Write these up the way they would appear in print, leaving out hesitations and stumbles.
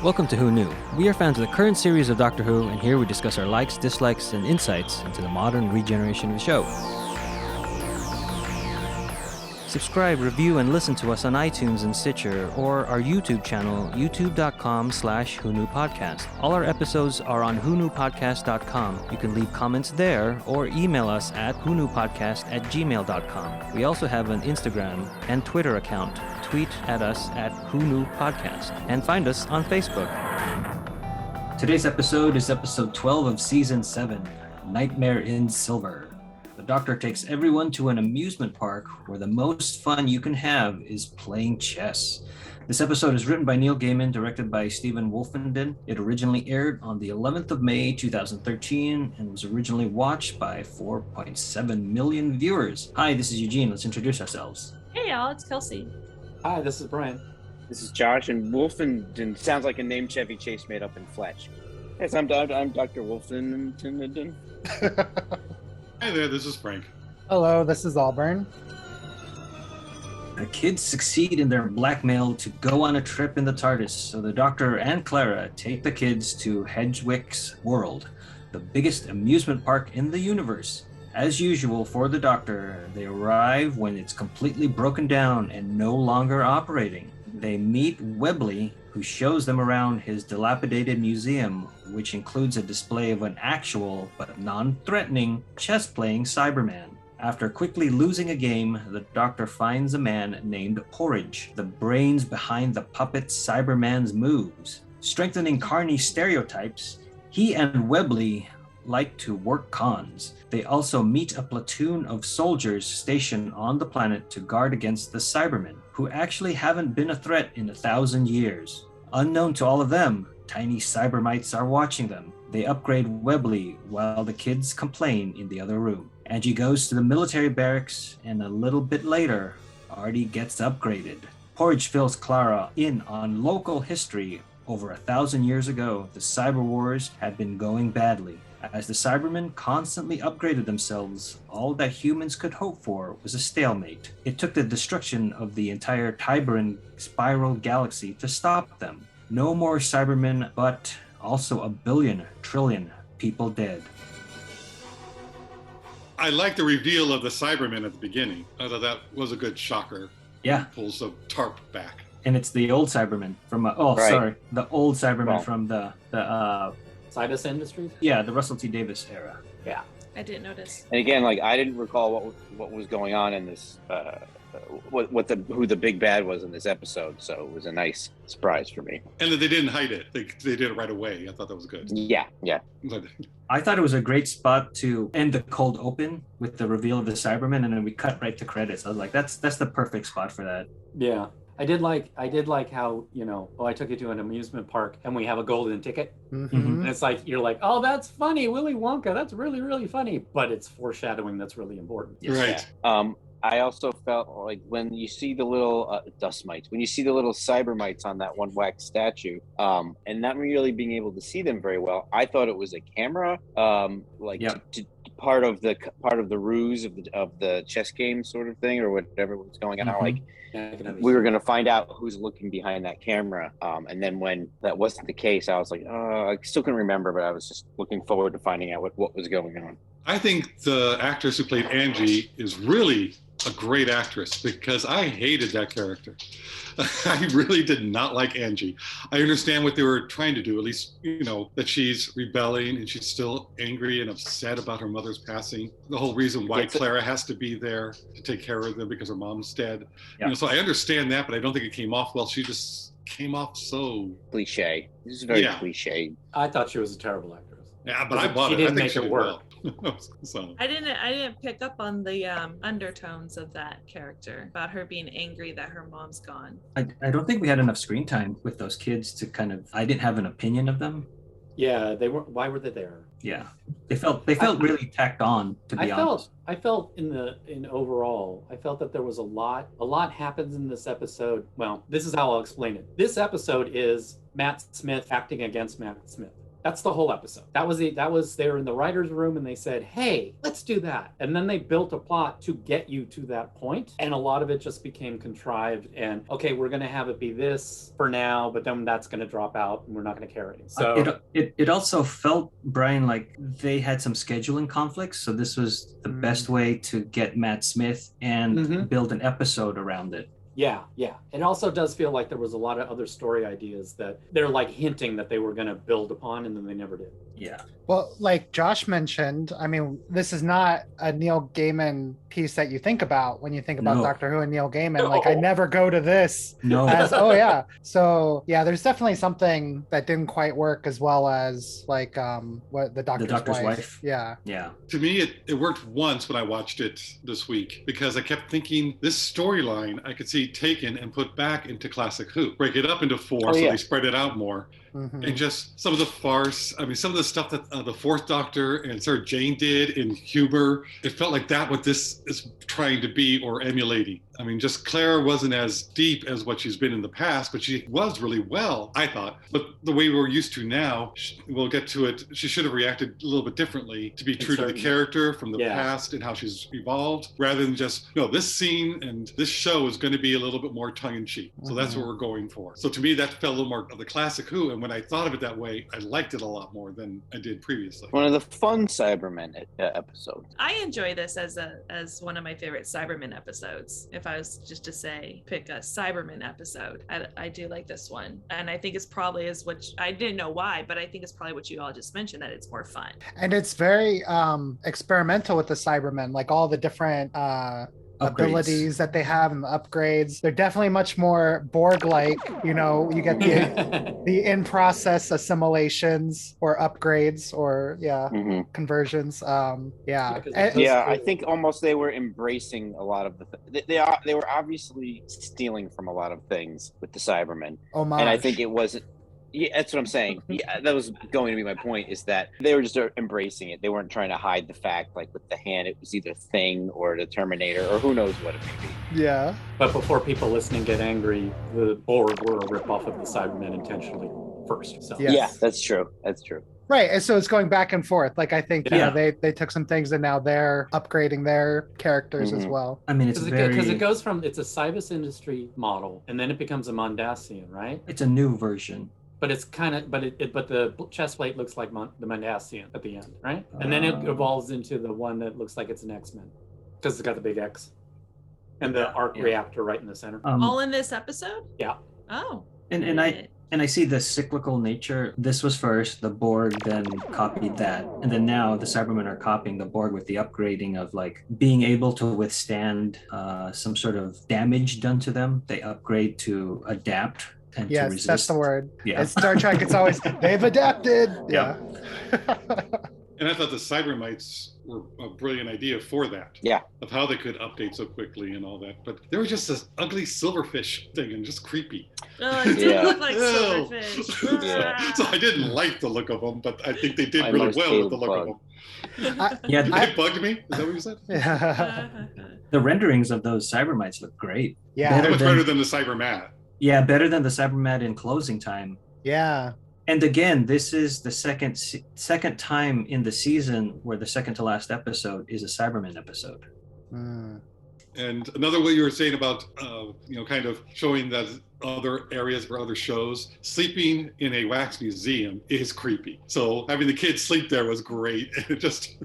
Welcome to Who Knew. We are fans of the current series of Doctor Who, and here we discuss our likes, dislikes, and insights into the modern regeneration of the show. Subscribe, review, and listen to us on iTunes and Stitcher, or our YouTube channel, youtube.com/WhoKnewPodcast. All our episodes are on WhoKnewPodcast.com. You can leave comments there, or email us at WhoKnewPodcast@gmail.com. We also have an Instagram and Twitter account. Tweet at us at WhoKnewPodcast, and find us on Facebook. Today's episode is episode 12 of Season 7, Nightmare in Silver. The Doctor takes everyone to an amusement park where the most fun you can have is playing chess. This episode is written by Neil Gaiman, directed by Stephen Wolfenden. It originally aired on the 11th of May, 2013, and was originally watched by 4.7 million viewers. Hi, this is Eugene. Let's introduce ourselves. Hey y'all, it's Kelsey. Hi, this is Brian. This is Josh, and Wolfenden sounds like a name Chevy Chase made up in Fletch. Yes, I'm Dr. Wolfenden. Hi there, this is Frank. Hello, this is Auburn. The kids succeed in their blackmail to go on a trip in the TARDIS, so the Doctor and Clara take the kids to Hedgewick's World, the biggest amusement park in the universe. As usual for the Doctor, they arrive when it's completely broken down and no longer operating. They meet Webley, who shows them around his dilapidated museum, which includes a display of an actual, but non-threatening, chess-playing Cyberman. After quickly losing a game, the Doctor finds a man named Porridge, the brains behind the puppet Cyberman's moves. Strengthening Carney's stereotypes, he and Webley like to work cons. They also meet a platoon of soldiers stationed on the planet to guard against the Cybermen, who actually haven't been a threat in 1,000 years. Unknown to all of them, tiny Cybermites are watching them. They upgrade Webley while the kids complain in the other room. Angie goes to the military barracks, and a little bit later, Artie gets upgraded. Porridge fills Clara in on local history. Over 1,000 years ago, the Cyber Wars had been going badly. As the Cybermen constantly upgraded themselves, all that humans could hope for was a stalemate. It took the destruction of the entire Tiberan spiral galaxy to stop them. No more Cybermen, but also a billion, trillion people dead. I like the reveal of the Cybermen at the beginning. I thought that was a good shocker. Yeah. Pulls the tarp back. And it's the old Cybermen from, the old Cybermen from the Cybus Industries? Yeah, the Russell T. Davies era. Yeah. I didn't notice. And again, like I didn't recall what was going on in this, who the big bad was in this episode. So it was a nice surprise for me. And that they didn't hide it. They did it right away. I thought that was good. Yeah. I thought it was a great spot to end the cold open with the reveal of the Cybermen, and then we cut right to credits. I was like, that's the perfect spot for that. Yeah. I did like how, I took you to an amusement park and we have a golden ticket. Mm-hmm. And it's like, you're like, oh, that's funny, Willy Wonka, that's really, really funny. But it's foreshadowing that's really important. Yes. Right. Yeah. I also felt like when you see the little dust mites, when you see the little cyber mites on that one wax statue, and not really being able to see them very well, I thought it was a camera, to part of the ruse of the chess game sort of thing or whatever was going on. Like we were going to find out who's looking behind that camera, and then when that wasn't the case, I was like, I still couldn't remember, but I was just looking forward to finding out what was going on. I think the actress who played Angie is really a great actress because I hated that character. I really did not like Angie. I understand what they were trying to do, at least, that she's rebelling and she's still angry and upset about her mother's passing. The whole reason why Clara has to be there to take care of them because her mom's dead. Yeah. So I understand that, but I don't think it came off well. She just came off so cliche. This is very cliche. I thought she was a terrible actress. Yeah, but I bought it. She didn't I think make she it did work. well. So. I didn't pick up on the undertones of that character about her being angry that her mom's gone. I don't think we had enough screen time with those kids to I didn't have an opinion of them. Yeah, they were. Why were they there? Yeah, they felt really tacked on. To be honest, I felt in overall, I felt that there was a lot happens in this episode. Well, this is how I'll explain it. This episode is Matt Smith acting against Matt Smith. That's the whole episode. That was they were in the writer's room and they said, hey, let's do that. And then they built a plot to get you to that point. And a lot of it just became contrived and, okay, we're going to have it be this for now, but then that's going to drop out and we're not going to carry it. So it also felt, Brian, like they had some scheduling conflicts. So this was the best way to get Matt Smith and build an episode around it. Yeah. It also does feel like there was a lot of other story ideas that they're like hinting that they were going to build upon and then they never did. Yeah. Well, like Josh mentioned, I mean, this is not a Neil Gaiman piece that you think about when you think about Doctor Who and Neil Gaiman. No. Like, I never go to this as, oh yeah. So yeah, there's definitely something that didn't quite work, as well as like what the Doctor's wife. Yeah. To me, it worked once when I watched it this week, because I kept thinking this storyline I could see taken and put back into classic Who. Break it up into 4 so they spread it out more. And just some of the farce, I mean, some of the stuff that the Fourth Doctor and Sarah Jane did in humor, it felt like that what this is trying to be or emulating. I mean, just Clara wasn't as deep as what she's been in the past, but she was really well, I thought. But the way we're used to now, we'll get to it, she should have reacted a little bit differently to be true to the character from the past and how she's evolved, rather than just, no, this scene and this show is going to be a little bit more tongue-in-cheek. So that's what we're going for. So to me, that felt a little more of the classic Who, and when I thought of it that way, I liked it a lot more than I did previously. One of the fun Cybermen episodes. I enjoy this as one of my favorite Cybermen episodes. If I was just to say, pick a Cybermen episode, I do like this one. And I think it's probably I didn't know why, but I think it's probably what you all just mentioned, that it's more fun. And it's very experimental with the Cybermen, like all the different abilities that they have and the upgrades. They're definitely much more Borg-like. You know, you get the in-process assimilations or upgrades or conversions. I think almost they were embracing a lot of the they were obviously stealing from a lot of things with the Cybermen. Homage. And I think it wasn't. Yeah, that's what I'm saying. Yeah, that was going to be my point, is that they were just embracing it. They weren't trying to hide the fact, like with the hand, it was either Thing or the Terminator or who knows what it may be. Yeah. But before people listening get angry, the Borg were a ripoff of the Cybermen intentionally first. So. Yes. Yeah, that's true. That's true. Right, and so it's going back and forth. Like, I think you know, they took some things and now they're upgrading their characters as well. I mean, it's because it goes from, it's a Cybus Industry model and then it becomes a Mondasian, right? It's a new version. But it's kind of, but the chest plate looks like the Mondasian at the end, right? And then it evolves into the one that looks like it's an X-Men, because it's got the big X and the arc reactor right in the center. All in this episode? Yeah. Oh. And I see the cyclical nature. This was first, the Borg then copied that. And then now the Cybermen are copying the Borg with the upgrading of like being able to withstand some sort of damage done to them. They upgrade to adapt. Yes, that's the word. Yeah. In Star Trek, it's always, they've adapted. Yeah. And I thought the Cybermites were a brilliant idea for that. Yeah. Of how they could update so quickly and all that. But they were just this ugly silverfish thing and just creepy. Oh, it did look like silverfish. Yeah. So I didn't like the look of them, but I think they did really well with the look of them. It bugged me. Is that what you said? The renderings of those Cybermites look great. Yeah. Better than the Cybermat. Yeah, better than the Cybermat in Closing Time. Yeah. And again, this is the second time in the season where the second to last episode is a Cyberman episode. And another way you were saying about, kind of showing that other areas or other shows, sleeping in a wax museum is creepy. So having the kids sleep there was great. And just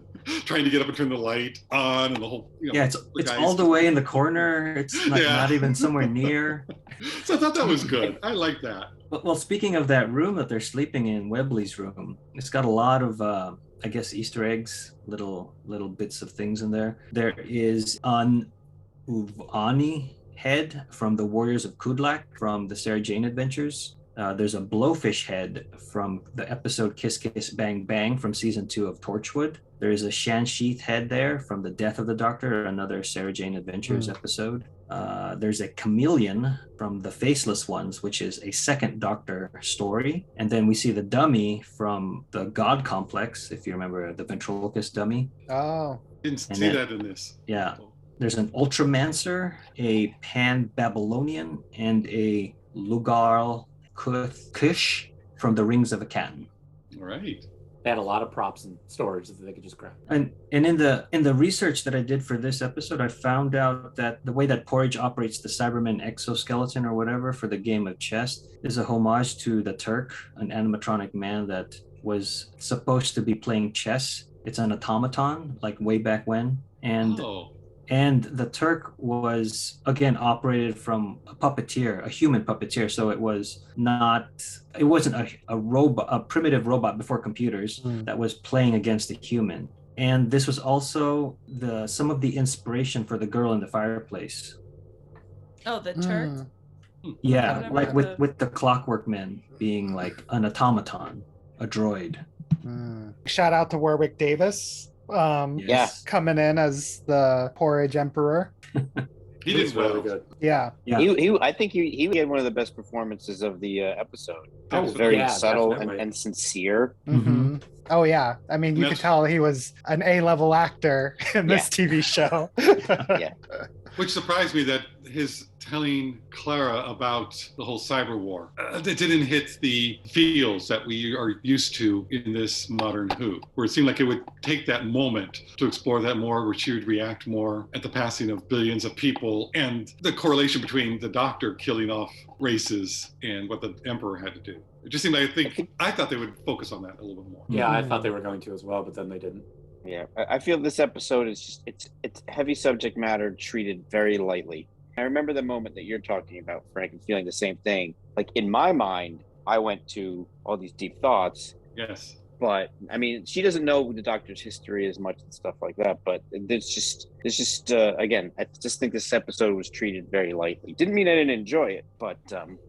trying to get up and turn the light on and the whole, it's all the way in the corner. It's like not even somewhere near. So I thought that was good. I like that. Well, speaking of that room that they're sleeping in, Webley's room, it's got a lot of, I guess, Easter eggs, little bits of things in there. There is an Uvani head from the Warriors of Kudlak from the Sarah Jane Adventures. There's a blowfish head from the episode Kiss Kiss Bang Bang from season 2 of Torchwood. There is a Shan Sheath head there from The Death of the Doctor, another Sarah Jane Adventures episode. There's a chameleon from The Faceless Ones, which is a second Doctor story. And then we see the dummy from the God Complex, if you remember the ventriloquist dummy. Oh. Didn't see that in this. Yeah. There's an Ultramancer, a Pan-Babylonian, and a Lugal Kush from the Rings of Akan. All right. They had a lot of props and storage that they could just grab. And in the research that I did for this episode, I found out that the way that Porridge operates the Cybermen exoskeleton or whatever for the game of chess is a homage to the Turk, an animatronic man that was supposed to be playing chess. It's an automaton, like way back when. And the Turk was, again, operated from a puppeteer, a human puppeteer. So it wasn't a robot, a primitive robot before computers that was playing against a human. And this was also some of the inspiration for the girl in the fireplace. Oh, the Turk? Yeah, like with the Clockwork Men being like an automaton, a droid. Shout out to Warwick Davis. Coming in as the Porridge Emperor. He did really well. good. Yeah. I think he had one of the best performances of the episode. It was very subtle and sincere. Mm-hmm. Oh yeah, I mean, you could tell he was an A-level actor in this TV show. Yeah. Which surprised me that his telling Clara about the whole cyber war, that didn't hit the feels that we are used to in this modern Who, where it seemed like it would take that moment to explore that more, where she would react more at the passing of billions of people and the correlation between the Doctor killing off races and what the Emperor had to do. It just seemed like I thought they would focus on that a little bit more. Yeah, I thought they were going to as well, but then they didn't. Yeah, I feel this episode is just it's heavy subject matter treated very lightly. I remember the moment that you're talking about, Frank, and feeling the same thing. Like in my mind, I went to all these deep thoughts. Yes. But I mean, she doesn't know the Doctor's history as much and stuff like that. But there's just again, I just think this episode was treated very lightly. Didn't mean I didn't enjoy it, but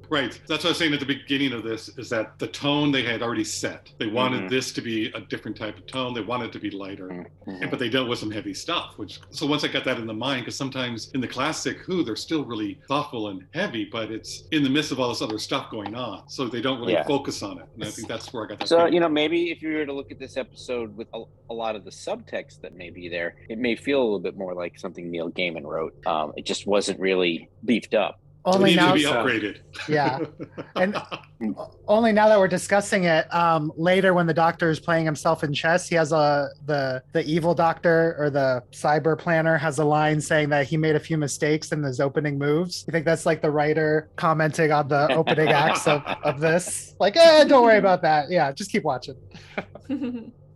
right. That's what I was saying at the beginning of this, is that the tone they had already set. They wanted this to be a different type of tone. They wanted it to be lighter, but they dealt with some heavy stuff. So once I got that in the mind, because sometimes in the classic Who, they're still really thoughtful and heavy, but it's in the midst of all this other stuff going on, so they don't really focus on it. And I think that's where I got that. So maybe if you were to look at this episode with a lot of the subtext that may be there, it may feel a little bit more like something Neil Gaiman wrote. It just wasn't really beefed up. Only now to be upgraded. Yeah, and only now that we're discussing it, later when the Doctor is playing himself in chess, he has the evil Doctor or the cyber planner has a line saying that he made a few mistakes in his opening moves. You think that's like the writer commenting on the opening acts of this? Like, don't worry about that. Yeah, just keep watching.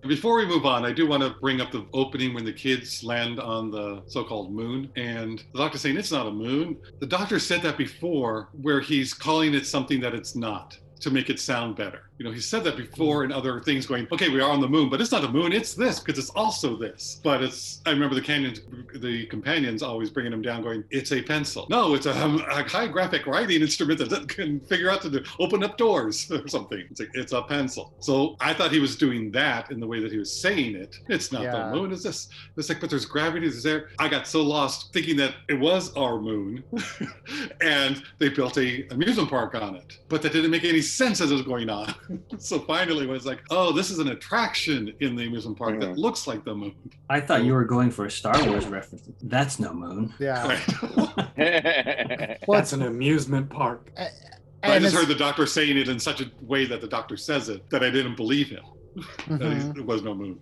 Before we move on, I do want to bring up the opening when the kids land on the so-called moon, and the Doctor's saying it's not a moon. The Doctor said that before, where he's calling it something that it's not, to make it sound better. He said that before in other things, going, okay, we are on the moon, but it's not a moon, it's this, because it's also this. But I remember the companions always bringing him down, going, it's a pencil. No, it's a high graphic writing instrument that can figure out to open up doors or something. It's like, it's a pencil. So I thought he was doing that in the way that he was saying it. It's not the moon, it's this. It's like, but there's gravity, it's there. I got so lost thinking that it was our moon, and they built a amusement park on it. But that didn't make any sense as it was going on. So finally it was like, oh, this is an attraction in the amusement park that looks like the moon. I thought you were going for a Star Wars reference. That's no moon. Yeah. Right. Well, it's an amusement park. I just heard the Doctor saying it in such a way that the Doctor says it that I didn't believe him. That it was no moon.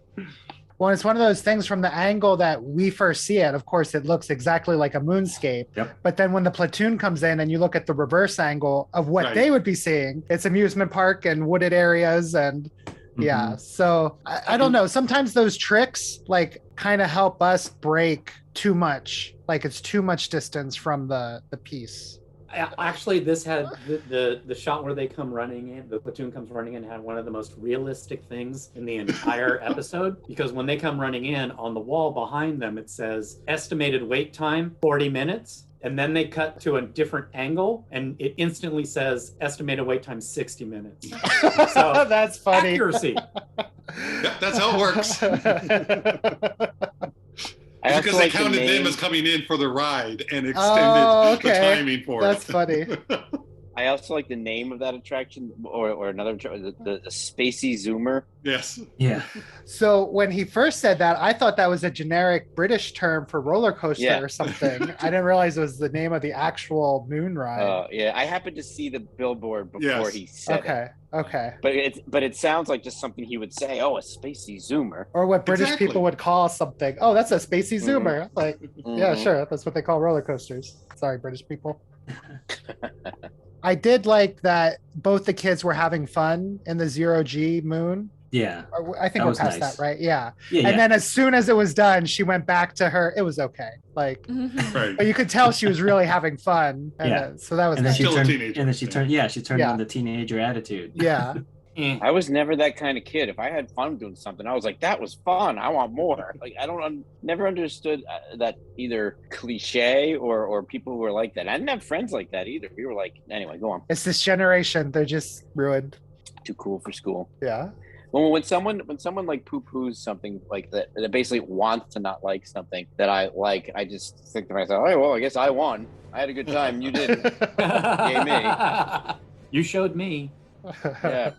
Well, it's one of those things from the angle that we first see it. Of course, it looks exactly like a moonscape. Yep. But then when the platoon comes in and you look at the reverse angle of what they would be seeing, it's amusement park and wooded areas. And yeah, so I don't know. Sometimes those tricks like kind of help us break too much. Like it's too much distance from the piece. Actually, this had the shot where they come running in, the platoon comes running in, had one of the most realistic things in the entire episode, because when they come running in, on the wall behind them, it says estimated wait time 40 minutes. And then they cut to a different angle and it instantly says estimated wait time 60 minutes. So that's funny. Accuracy. Yep, that's how it works. Because they counted them as coming in for the ride and extended the timing for That's it. funny. I also like the name of that attraction, or another the Spacey Zoomer. Yes. Yeah. So when he first said that, I thought that was a generic British term for roller coaster Yeah. or something. I didn't realize it was the name of the actual moon ride. Yeah, I happened to see the billboard before he said it. Okay. But it sounds like just something he would say. Oh, a Spacey Zoomer. Or what British Exactly. people would call something. Oh, that's a spacey zoomer. Like, yeah, Mhm. sure. That's what they call roller coasters. Sorry, British people. I did like that both the kids were having fun in the 0G moon. Yeah. I think That we're was past nice. that, right? Yeah. Yeah. And then as soon as it was done, she went back to her. It was okay. Like, Right. but you could tell she was really having fun. And Yeah. so that was and then nice. she Still a turned. teenager, And then she yeah. turned. Yeah, she turned Yeah. on the teenager attitude. Yeah. I was never that kind of kid. If I had fun doing something, I was like, "That was fun. I want more." Like I never understood that either cliche or people who were like that. I didn't have friends like that either. We were like, anyway, go on. It's this generation. They're just ruined. Too cool for school. Yeah. Well, when someone like poo-poos something like that basically wants to not like something that I like, I just think to myself, "Oh, well, I guess I won. I had a good time. You didn't." Yay me. You showed me. Yeah.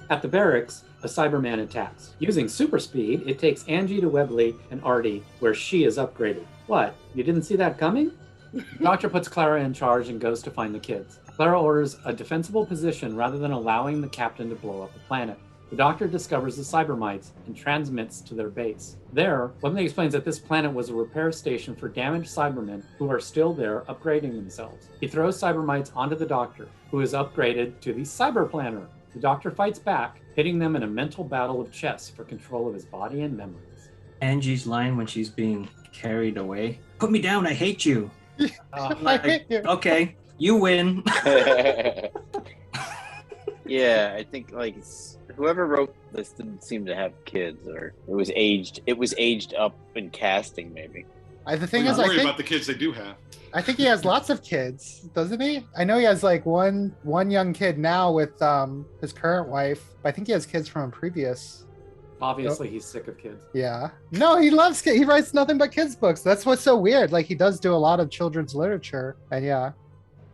At the barracks, a Cyberman attacks. Using super speed, it takes Angie to Webley and Artie, where she is upgraded. What? You didn't see that coming? The doctor puts Clara in charge and goes to find the kids. Clara orders a defensible position rather than allowing the captain to blow up the planet. The doctor discovers the Cybermites and transmits to their base. There, Webley explains that this planet was a repair station for damaged Cybermen who are still there upgrading themselves. He throws Cybermites onto the doctor, who is upgraded to the Cyber Planner. The doctor fights back, hitting them in a mental battle of chess for control of his body and memories. Angie's line when she's being carried away. Put me down. I hate you. I hate you. Okay, you win. Yeah, I think like whoever wrote this didn't seem to have kids, or it was aged up in casting maybe. The thing We're is, not I worried think about the kids they do have. I think he has lots of kids, doesn't he? I know he has like one young kid now with his current wife. But I think he has kids from a previous. Obviously, he's sick of kids. Yeah. No, he loves kids. He writes nothing but kids books. That's what's so weird. Like he does do a lot of children's literature. And yeah.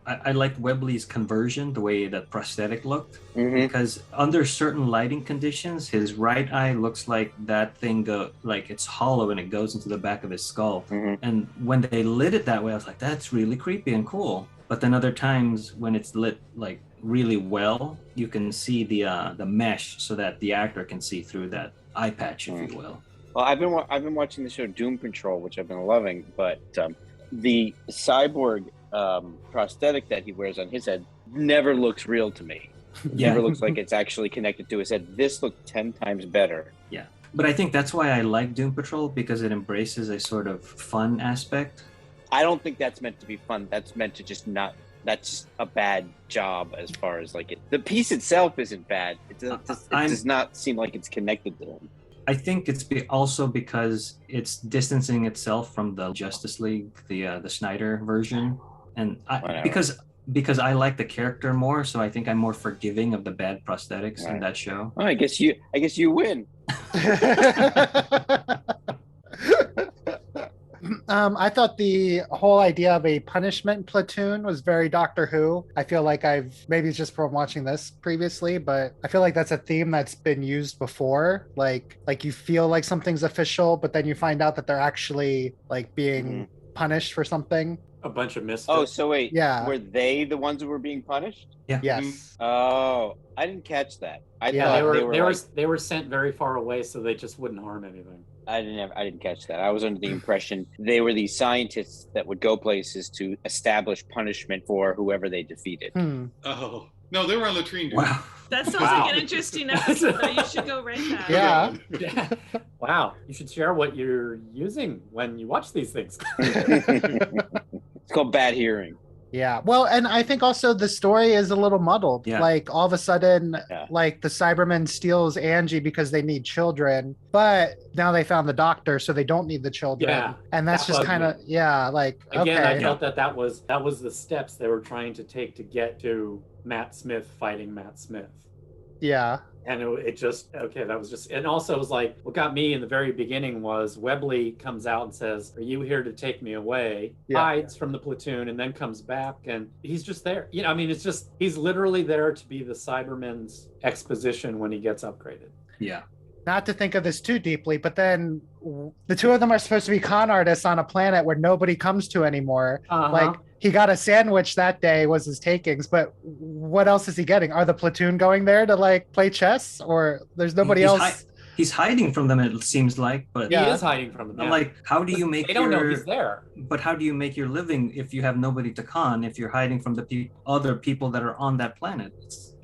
I liked Webley's conversion, the way that prosthetic looked, Mhm. because under certain lighting conditions, his right eye looks like that thing like it's hollow and it goes into the back of his skull. Mhm. And when they lit it that way, I was like, that's really creepy and cool. But then other times when it's lit like really well, you can see the mesh so that the actor can see through that eye patch, if you will. Well, I've been watching the show Doom Patrol, which I've been loving, but the cyborg prosthetic that he wears on his head never looks real to me. Yeah. Never looks like it's actually connected to his head. This looked 10 times better. Yeah. But I think that's why I like Doom Patrol, because it embraces a sort of fun aspect. I don't think that's meant to be fun. That's meant to just not. That's just a bad job as far as like it. The piece itself isn't bad. It does not seem like it's connected to him. I think it's also because it's distancing itself from the Justice League, the Snyder version, and because I like the character more, so I think I'm more forgiving of the bad prosthetics in that show. Oh, I guess you win. I thought the whole idea of a punishment platoon was very Doctor Who. I feel like maybe it's just from watching this previously, but I feel like that's a theme that's been used before. Like you feel like something's official, but then you find out that they're actually like being punished for something. A bunch of misfits. Oh, so wait. Yeah. Were they the ones who were being punished? Yeah. Yes. Oh, I didn't catch that. I Yeah, thought they were sent very far away so they just wouldn't harm anything. I didn't catch that. I was under the impression they were these scientists that would go places to establish punishment for whoever they defeated. Oh no, they were on latrine duty. Wow. That sounds like an interesting episode. You should go right back. Yeah. Wow. You should share what you're using when you watch these things. It's called bad hearing. Yeah. Well, and I think also the story is a little muddled. Yeah. Like all of a sudden, like the Cybermen steals Angie because they need children, but now they found the doctor, so they don't need the children. Yeah, and that's that just bugged kind of like Again, okay. I felt that was the steps they were trying to take to get to Matt Smith fighting Matt Smith. Yeah. And it just, okay, that was just, and also it was like, what got me in the very beginning was Webley comes out and says, "Are you here to take me away?" Hides from the platoon and then comes back and he's just there. You know, I mean, it's just, he's literally there to be the Cybermen's exposition when he gets upgraded. Yeah. Not to think of this too deeply, but then the two of them are supposed to be con artists on a planet where nobody comes to anymore. Like, he got a sandwich that day was his takings, but what else is he getting? Are the platoon going there to like play chess, or there's nobody else? He's hiding from them, it seems like, but he is hiding from them. I'm like, how do you make they don't know he's there. But how do you make your living if you have nobody to con, if you're hiding from the other people that are on that planet?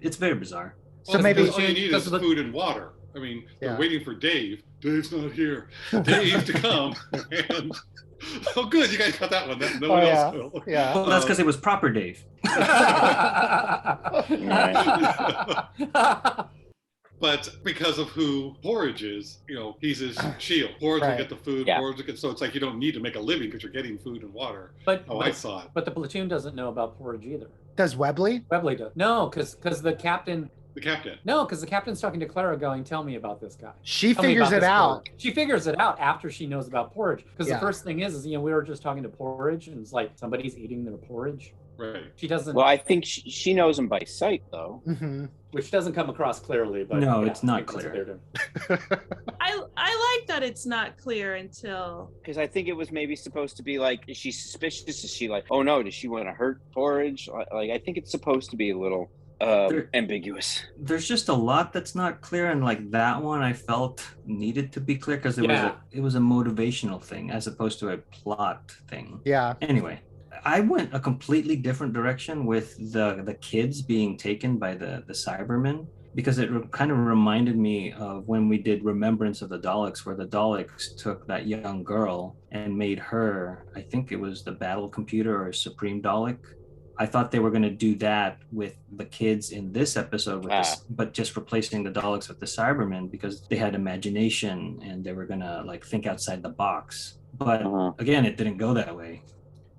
It's very bizarre. Well, So maybe all you need is food and water. I mean, they're waiting for Dave. Dave's not here. Dave to come. And oh, good, you guys got that one. No one else will. Yeah. Well, that's because it was proper Dave. But because of who Porridge is, you know, he's his shield. Porridge will get the food. Porridge will get, so it's like you don't need to make a living because you're getting food and water. But I saw it. But the platoon doesn't know about Porridge either. Does Webley? Webley does. No, because the captain. The captain. No, because the captain's talking to Clara, going, "Tell me about this guy." She figures it out. Porridge. She figures it out after she knows about Porridge. Because the first thing is, you know, we were just talking to Porridge, and it's like somebody's eating their porridge. Right. She doesn't. Well, I think she knows him by sight, though. Mm-hmm. Which doesn't come across clearly, but no, it's not clear. I like that it's not clear until, because I think it was maybe supposed to be like, is she suspicious? Is she like, oh no, does she want to hurt Porridge? Like, I think it's supposed to be a little ambiguous. There's just a lot that's not clear, and like that one I felt needed to be clear because it was a motivational thing as opposed to a plot thing. Yeah. Anyway, I went a completely different direction with the kids being taken by the Cybermen, because it kind of reminded me of when we did Remembrance of the Daleks, where the Daleks took that young girl and made her, I think it was the battle computer or Supreme Dalek. I thought they were going to do that with the kids in this episode, with this, but just replacing the Daleks with the Cybermen because they had imagination and they were going to like think outside the box. But again, it didn't go that way.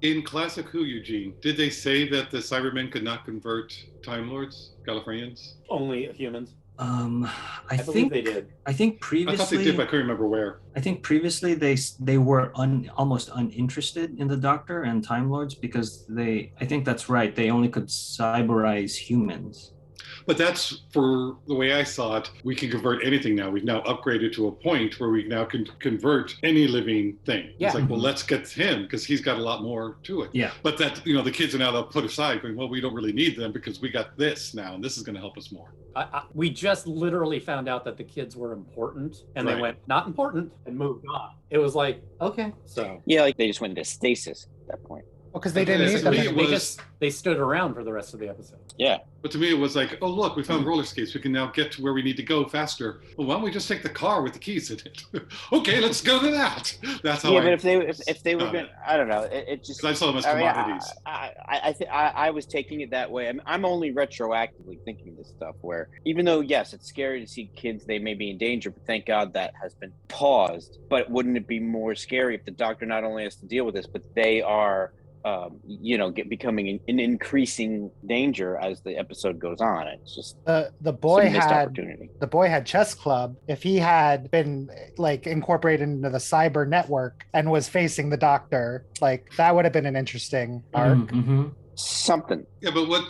In Classic Who, Eugene, did they say that the Cybermen could not convert Time Lords, Gallifreyans? Only humans. I think they did. I think previously. I thought they did, but I couldn't remember where. I think previously they were almost uninterested in the Doctor and Time Lords because I think that's right. They only could cyberize humans. But that's, for the way I saw it, we can convert anything now. We've now upgraded to a point where we now can convert any living thing. Yeah. It's like, well, let's get him because he's got a lot more to it. Yeah. But that, you know, the kids are now put aside going, well, we don't really need them because we got this now and this is going to help us more. We just literally found out that the kids were important and they went, not important, and moved on. It was like, okay. So. Yeah, like they just went into stasis at that point. Well, because they didn't need them. They stood around for the rest of the episode. Yeah. But to me, it was like, oh, look, we found roller skates. We can now get to where we need to go faster. Well, why don't we just take the car with the keys in it? Okay, let's go to that. That's how. Yeah, but if they were going, I don't know. It just. I saw them as commodities. I was taking it that way. I'm only retroactively thinking this stuff. Where even though yes, it's scary to see kids, they may be in danger, but thank God that has been paused. But wouldn't it be more scary if the Doctor not only has to deal with this, but they are. Becoming an increasing danger as the episode goes on. It's just the boy had chess club. If he had been like incorporated into the cyber network and was facing the Doctor, like that would have been an interesting arc. Mm-hmm. Something. Yeah, but what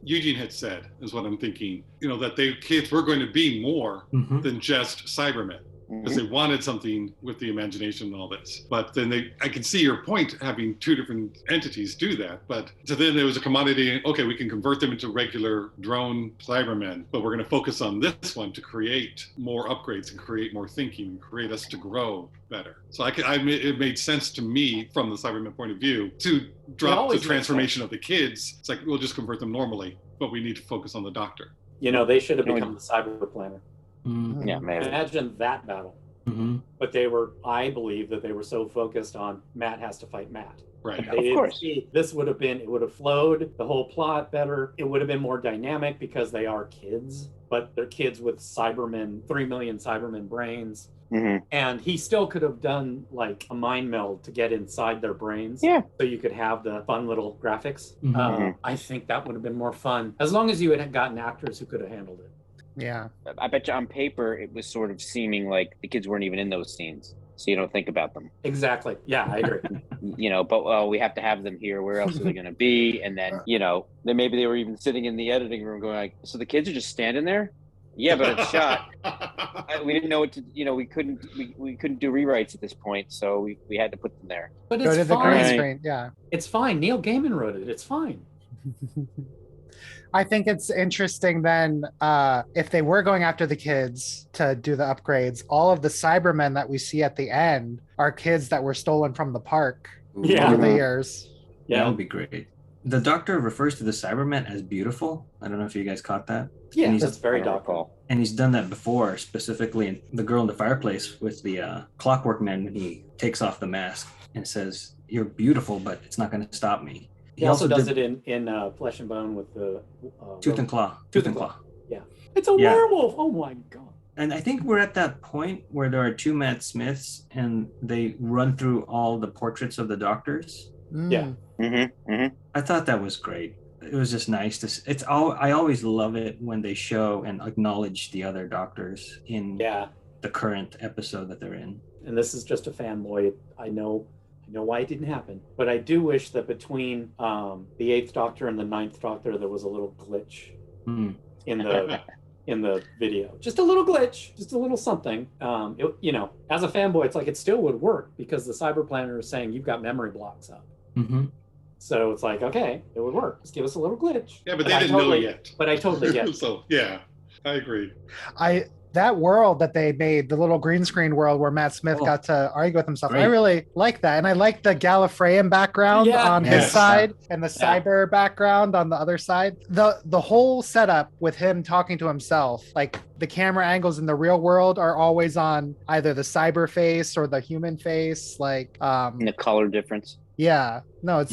Eugene had said is what I'm thinking. You know, that kids were going to be more than just Cybermen. Because they wanted something with the imagination and all this. But then I can see your point, having two different entities do that. But so then there was a commodity, okay, we can convert them into regular drone Cybermen, but we're going to focus on this one to create more upgrades and create more thinking and create us to grow better. So it made sense to me from the Cybermen point of view to drop the transformation of the kids. It's like, we'll just convert them normally, but we need to focus on the Doctor. You know, they should have become the cyber planner. Mm-hmm. Yeah, maybe. Imagine that battle. Mm-hmm. But I believe that they were so focused on Matt has to fight Matt. Right. Of course. It would have flowed the whole plot better. It would have been more dynamic because they are kids, but they're kids with 3 million Cybermen brains. Mm-hmm. And he still could have done like a mind meld to get inside their brains. Yeah. So you could have the fun little graphics. Mm-hmm. I think that would have been more fun as long as you had gotten actors who could have handled it. Yeah. I bet you on paper it was sort of seeming like the kids weren't even in those scenes, so you don't think about them. Exactly. Yeah, I agree. But we have to have them here. Where else are they going to be? And then then maybe they were even sitting in the editing room going like, so the kids are just standing there. Yeah, but it's shot. We didn't know what to. We couldn't do rewrites at this point, so we had to put them there. But Go it's to the green fine. screen. Yeah. It's fine. Neil Gaiman wrote it. It's fine. I think it's interesting then if they were going after the kids to do the upgrades, all of the Cybermen that we see at the end are kids that were stolen from the park Yeah. over the years. That would be great. The Doctor refers to the Cybermen as beautiful. I don't know if you guys caught that. Yeah, that's very Doctor. And he's done that before, specifically in The Girl in the Fireplace with the Clockwork Man when he takes off the mask and says, "You're beautiful, but it's not going to stop me." He also does it in Flesh and Bone with the Tooth and Claw. Yeah. It's a werewolf. Oh my God. And I think we're at that point where there are two Matt Smiths and they run through all the portraits of the Doctors. Yeah. I thought that was great. It was just nice to. I always love it when they show and acknowledge the other Doctors in the current episode that they're in. And this is just a fanboy. I know why it didn't happen, but I do wish that between the 8th Doctor and the 9th Doctor there was a little glitch in the video. Just a little glitch, just a little something. As a fanboy, it's like it still would work because the Cyber Planner is saying you've got memory blocks up. So it's like, okay, it would work. Just give us a little glitch. Yeah, but they didn't know yet. But I totally get it. So yeah, I agree. That world that they made, the little green screen world where Matt Smith got to argue with himself, I really like that. And I like the Gallifreyan background on his side and the cyber background on the other side. The whole setup with him talking to himself, like the camera angles in the real world are always on either the cyber face or the human face, like and the color difference. Yeah, no, it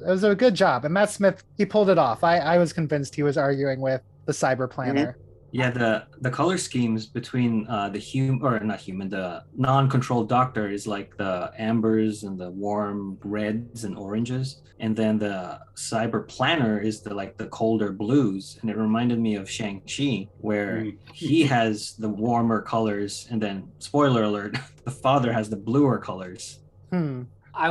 was a good job. And Matt Smith, he pulled it off. I was convinced he was arguing with the Cyber Planner. Yeah, the color schemes between the non-controlled Doctor is like the ambers and the warm reds and oranges, and then the Cyber Planner is the colder blues. And it reminded me of Shang-Chi, where he has the warmer colors, and then spoiler alert, the father has the bluer colors. I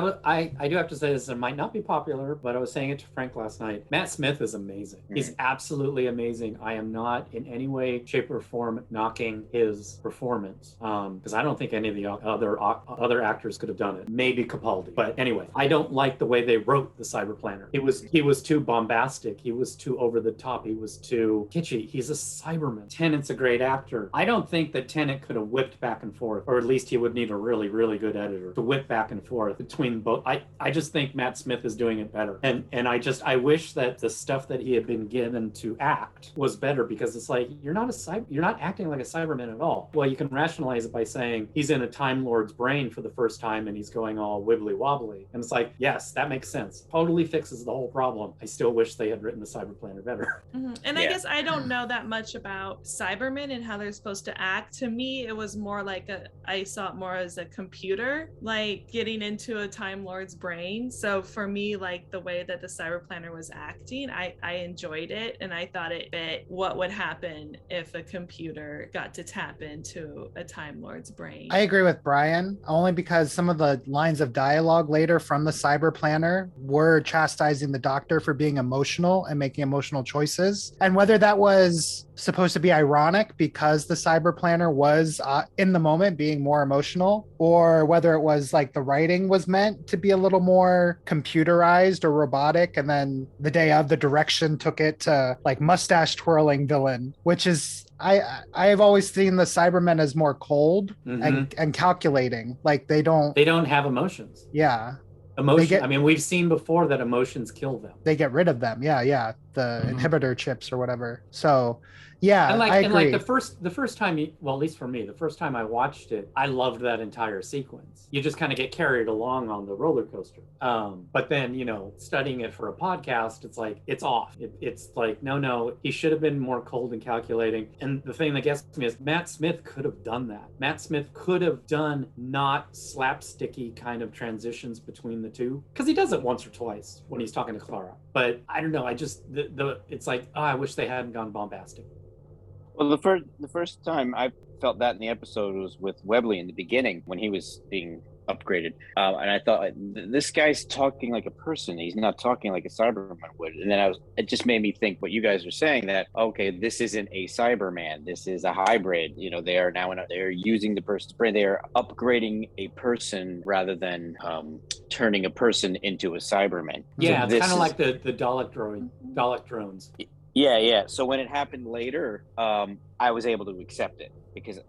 do have to say this, it might not be popular, but I was saying it to Frank last night. Matt Smith is amazing. He's absolutely amazing. I am not in any way, shape, or form knocking his performance, because I don't think any of the other actors could have done it. Maybe Capaldi. But anyway, I don't like the way they wrote the Cyber Planner. He was too bombastic. He was too over the top. He was too kitschy. He's a Cyberman. Tennant's a great actor. I don't think that Tennant could have whipped back and forth, or at least he would need a really, really good editor to whip back and forth between both. I just think Matt Smith is doing it better. And I wish that the stuff that he had been given to act was better, because it's like, you're not acting like a Cyberman at all. Well, you can rationalize it by saying he's in a Time Lord's brain for the first time and he's going all wibbly wobbly. And it's like, yes, that makes sense. Totally fixes the whole problem. I still wish they had written the Cyber Planner better. And I guess I don't know that much about Cybermen and how they're supposed to act. To me, it was more like I saw it more as a computer, like getting into a Time Lord's brain. So for me, like the way that the Cyber Planner was acting, I enjoyed it, and I thought it fit what would happen if a computer got to tap into a Time Lord's brain. I agree with Brian, only because some of the lines of dialogue later from the Cyber Planner were chastising the Doctor for being emotional and making emotional choices. And whether that was supposed to be ironic because the Cyber Planner was in the moment being more emotional, or whether it was like the writing was meant to be a little more computerized or robotic, and then the day of, the direction took it to like mustache twirling villain, which is I've always seen the Cybermen as more cold and calculating. Like they don't have emotions. Yeah. I mean, we've seen before that emotions kill them. They get rid of them. Yeah. The inhibitor chips or whatever. So yeah, I agree. And like the first time, well, at least for me, the first time I watched it, I loved that entire sequence. You just kind of get carried along on the roller coaster. But then, studying it for a podcast, it's like, it's off. It's like, no, he should have been more cold and calculating. And the thing that gets me is Matt Smith could have done that. Matt Smith could have done not slapsticky kind of transitions between the two, because he does it once or twice when he's talking to Clara. But I don't know. I just, it's like, I wish they hadn't gone bombastic. Well, the first time I felt that in the episode was with Webley in the beginning when he was being upgraded, and I thought this guy's talking like a person. He's not talking like a Cyberman would. And then it just made me think what you guys are saying, that okay, this isn't a Cyberman. This is a hybrid. You know, they are now they're using the person's brain. They are upgrading a person rather than turning a person into a Cyberman. Yeah, So it's kind of like the Dalek drones. Yeah. So when it happened later, I was able to accept it because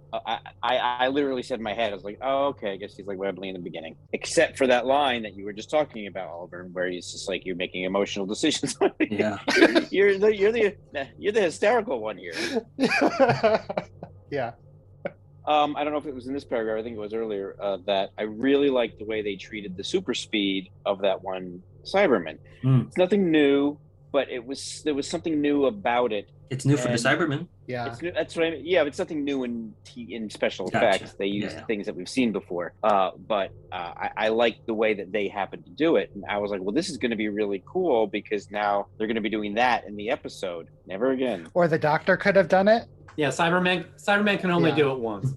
I literally said in my head, I was like, oh, okay, I guess he's like Webley in the beginning, except for that line that you were just talking about, Oliver, where he's just like, you're making emotional decisions. Yeah. you're the hysterical one here. Yeah. I don't know if it was in this paragraph, I think it was earlier, that I really liked the way they treated the super speed of that one Cyberman. It's nothing new, but there was something new about it. It's new for the Cybermen. Yeah. It's new, that's what I mean. Yeah, but it's nothing new in special effects. They use things that we've seen before. But I like the way that they happened to do it. And I was like, well, this is going to be really cool because now they're going to be doing that in the episode. Never again. Or the Doctor could have done it. Yeah, Cyberman can only do it once.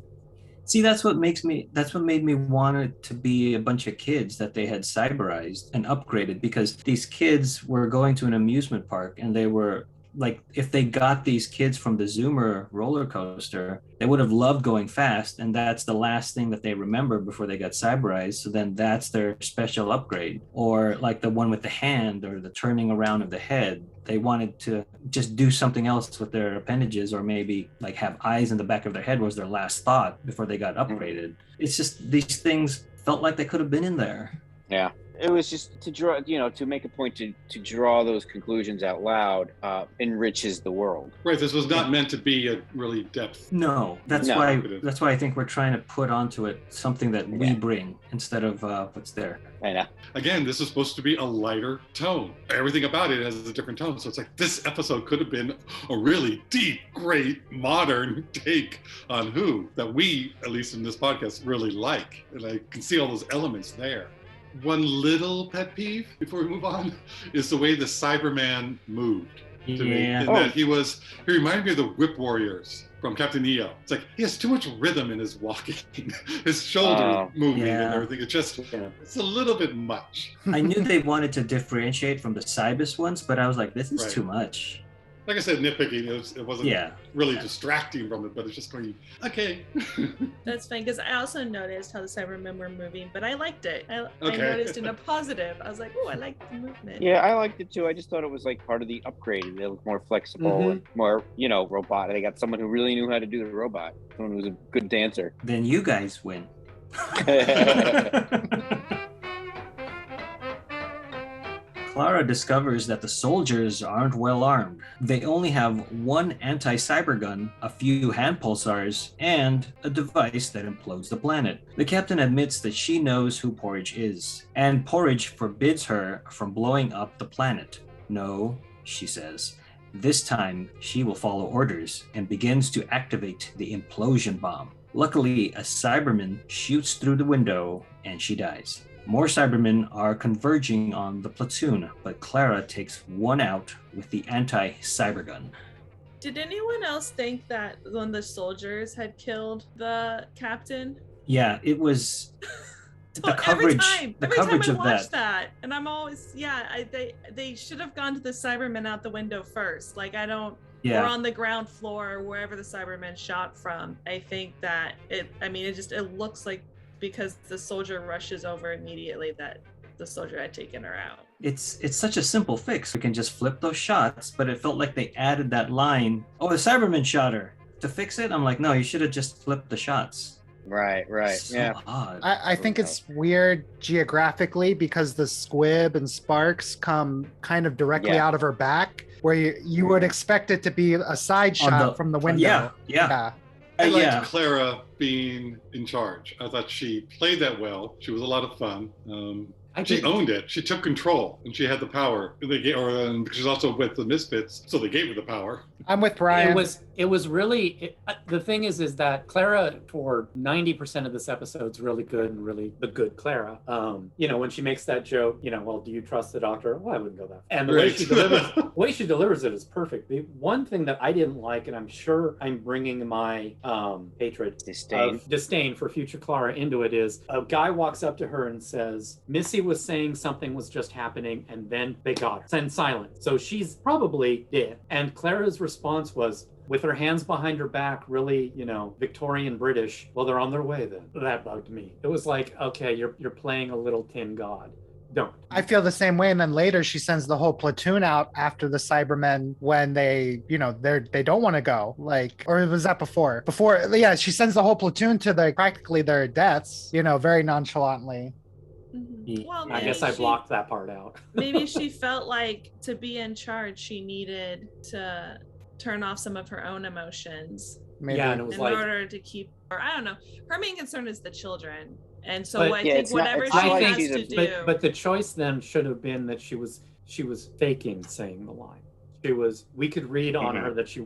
See, that's what made me want it to be a bunch of kids that they had cyberized and upgraded, because these kids were going to an amusement park and they were like, if they got these kids from the Zoomer roller coaster, they would have loved going fast, and that's the last thing that they remember before they got cyberized. So then that's their special upgrade. Or like the one with the hand or the turning around of the head, they wanted to just do something else with their appendages, or maybe like have eyes in the back of their head was their last thought before they got upgraded. It's just these things felt like they could have been in there. Yeah. It was just to draw, to make a point to draw those conclusions out loud, enriches the world. Right. This was not meant to be a really depth. No, that's why I think we're trying to put onto it something that we bring instead of what's there. I know. Again, this is supposed to be a lighter tone. Everything about it has a different tone. So it's like this episode could have been a really deep, great, modern take on Who that we, at least in this podcast, really like. And I can see all those elements there. One little pet peeve before we move on is the way the Cyberman moved to me. In that he reminded me of the Whip Warriors from Captain EO. It's like he has too much rhythm in his walking, his shoulders moving and everything. It's a little bit much. I knew they wanted to differentiate from the Cybus ones, but I was like, this is too much. Like I said, nitpicking, it wasn't really distracting from it, but it's just going, okay. That's fine, because I also noticed how the Cybermen were moving, but I liked it. I noticed in a positive. I was like, oh, I like the movement. Yeah, I liked it too. I just thought it was like part of the upgrade. They looked more flexible and more, robot. They got someone who really knew how to do the robot, someone who was a good dancer. Then you guys win. Clara discovers that the soldiers aren't well armed. They only have one anti-cyber gun, a few hand pulsars, and a device that implodes the planet. The captain admits that she knows who Porridge is, and Porridge forbids her from blowing up the planet. No, she says. This time, she will follow orders and begins to activate the implosion bomb. Luckily, a Cyberman shoots through the window and she dies. More Cybermen are converging on the platoon, but Clara takes one out with the anti-cyber gun. Did anyone else think that one of the soldiers had killed the captain? Yeah, it was the coverage. Every time I watch that, and I'm always they should have gone to the Cybermen out the window first. Like or on the ground floor or wherever the Cybermen shot from. I think that it looks like, because the soldier rushes over immediately, that the soldier had taken her out. It's such a simple fix. We can just flip those shots, but it felt like they added that line, oh, the Cyberman shot her. To fix it, I'm like, no, you should have just flipped the shots. Right. So odd. I think it's weird geographically because the squib and sparks come kind of directly out of her back, where you would expect it to be a side shot from the window. Yeah. I liked Clara being in charge. I thought she played that well. She was a lot of fun. She owned it. She took control, and she had the power. She's also with the Misfits, so they gave her the power. I'm with Brian. It was really the thing is that Clara for 90% of this episode's really good and really the good Clara. When she makes that joke, well, do you trust the doctor? Well, I wouldn't go that far. And the way she delivers it is perfect. The one thing that I didn't like, and I'm sure I'm bringing my hatred, disdain for future Clara into it, is a guy walks up to her and says, Missy was saying something was just happening, and then they got her. And silent. So she's probably dead. And Clara's response was, with her hands behind her back, really, Victorian British, well, they're on their way then. That bugged me. It was like, okay, you're playing a little tin god. Don't. I feel the same way. And then later she sends the whole platoon out after the Cybermen when they don't want to go. Or was that before? Yeah, she sends the whole platoon to practically their deaths, very nonchalantly. Well, I guess I blocked that part out. Maybe she felt like to be in charge, she needed to turn off some of her own emotions. Maybe. Yeah, and it was in order to keep, or I don't know. Her main concern is the children, and so But, I think whatever she has to do. But the choice then should have been that she was faking saying the line. We could read on her that she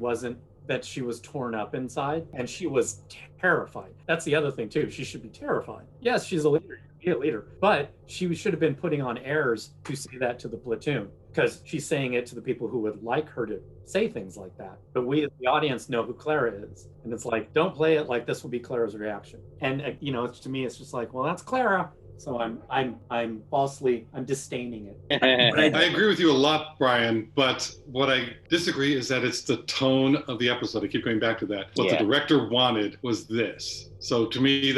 was torn up inside, and she was terrified. That's the other thing too. She should be terrified. Yes, she's a leader. Be a leader, but she should have been putting on airs to say that to the platoon, because she's saying it to the people who would like her to say things like that. But we as the audience know who Clara is, and it's like, don't play it like this will be Clara's reaction. And to me it's just like, well, that's Clara, so I'm disdaining it. I agree with you a lot, Brian, but what I disagree is that it's the tone of the episode. I keep going back to that. What the director wanted was this. So to me,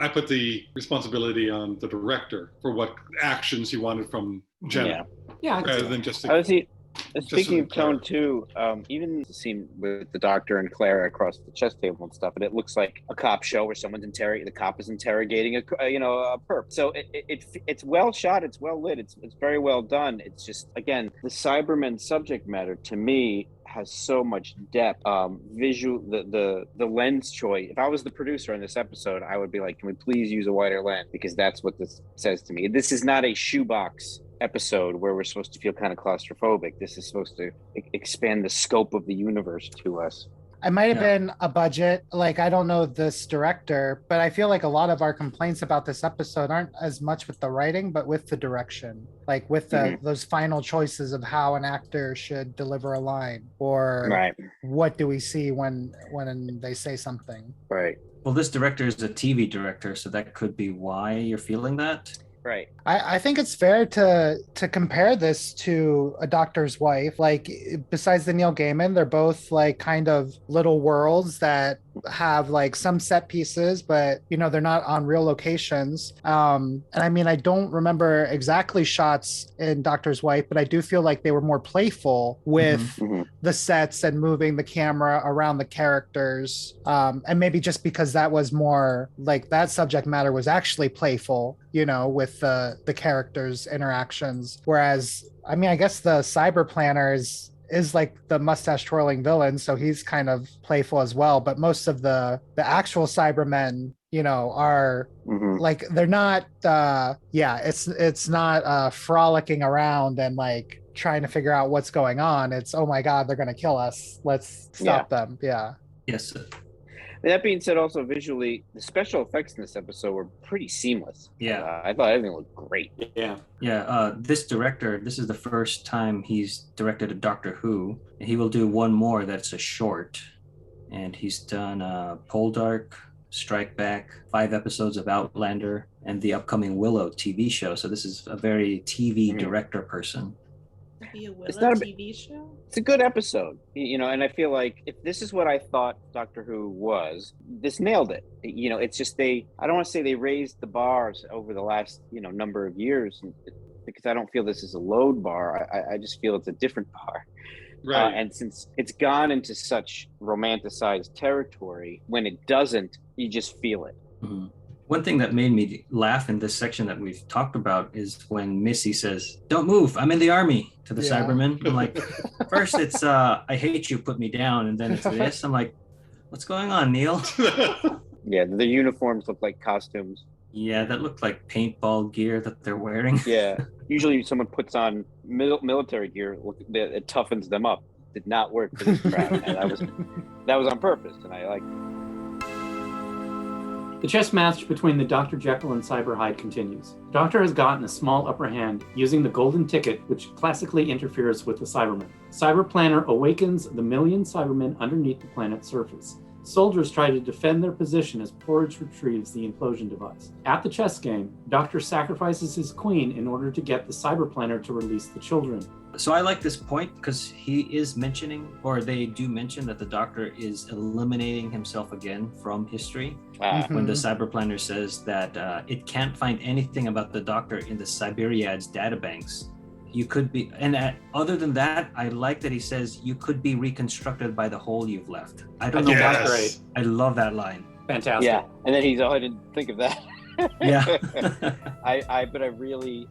I put the responsibility on the director for what actions he wanted from Jenna. Yeah. Rather than just... Speaking of tone too, even the scene with the doctor and Clara across the chess table and stuff, and it looks like a cop show where the cop is interrogating a perp. So it's well shot, it's well lit, it's very well done. It's just, again, the Cybermen subject matter to me has so much depth, visual, the lens choice. If I was the producer on this episode, I would be like, can we please use a wider lens? Because that's what this says to me. This is not a shoebox episode where we're supposed to feel kind of claustrophobic. This is supposed to expand the scope of the universe to us. It might have been a budget. I don't know this director, but I feel like a lot of our complaints about this episode aren't as much with the writing, but with the direction, with those final choices of how an actor should deliver a line, or what do we see when they say something. Right. Well, this director is a TV director, so that could be why you're feeling that. Right. I think it's fair to compare this to A Doctor's Wife. Besides the Neil Gaiman, they're both kind of little worlds that have some set pieces, but they're not on real locations. And I mean, I don't remember exactly shots in Doctor's Wife, but I do feel like they were more playful with the sets and moving the camera around the characters. And maybe just because that was more that subject matter was actually playful, with the characters' interactions. Whereas, I mean, I guess the Cyber Planner is the mustache twirling villain, so he's kind of playful as well. But most of the actual Cybermen, are they're not. It's not frolicking around and trying to figure out what's going on. It's, oh my God, they're gonna kill us. Let's stop them. Yeah. Yes. That being said, also visually, the special effects in this episode were pretty seamless. Yeah. I thought everything looked great. Yeah. Yeah. This director, this is the first time he's directed a Doctor Who. He will do one more that's a short. And he's done Poldark, Strike Back, 5 episodes of Outlander, and the upcoming Willow TV show. So this is a very TV director person. Be a Willow It's not a TV show? It's a good episode, and I feel like if this is what I thought Doctor Who was, this nailed it. It's just I don't want to say they raised the bars over the last, number of years, because I don't feel this is a load bar. I just feel it's a different bar. Right. And since it's gone into such romanticized territory, when it doesn't, you just feel it. Mm-hmm. One thing that made me laugh in this section that we've talked about is when Missy says, "Don't move, I'm in the army," to the Cybermen. I'm like, first it's, "I hate you, put me down," and then it's this. I'm like, what's going on, Neil? Yeah, the uniforms look like costumes. Yeah, that looked like paintball gear that they're wearing. Yeah, usually someone puts on military gear, it toughens them up. did not work for this crowd. And that was on purpose, and I like. The chess match between the Dr. Jekyll and Cyber Hyde continues. The Doctor has gotten a small upper hand using the golden ticket, which classically interferes with the Cybermen. Cyber Planner awakens the million Cybermen underneath the planet's surface. Soldiers try to defend their position as Porridge retrieves the implosion device. At the chess game, Doctor sacrifices his queen in order to get the Cyber Planner to release the children. So I like this point because he is mentioning, or they do mention, that the Doctor is eliminating himself again from history. When the Cyber Planner says that it can't find anything about the Doctor in the Siberiad's databanks. You could be, and other than that, I like that he says you could be reconstructed by the hole you've left. I don't know why. That's great. I love that line. Fantastic. Yeah, and then he's, I didn't think of that. Yeah. But I really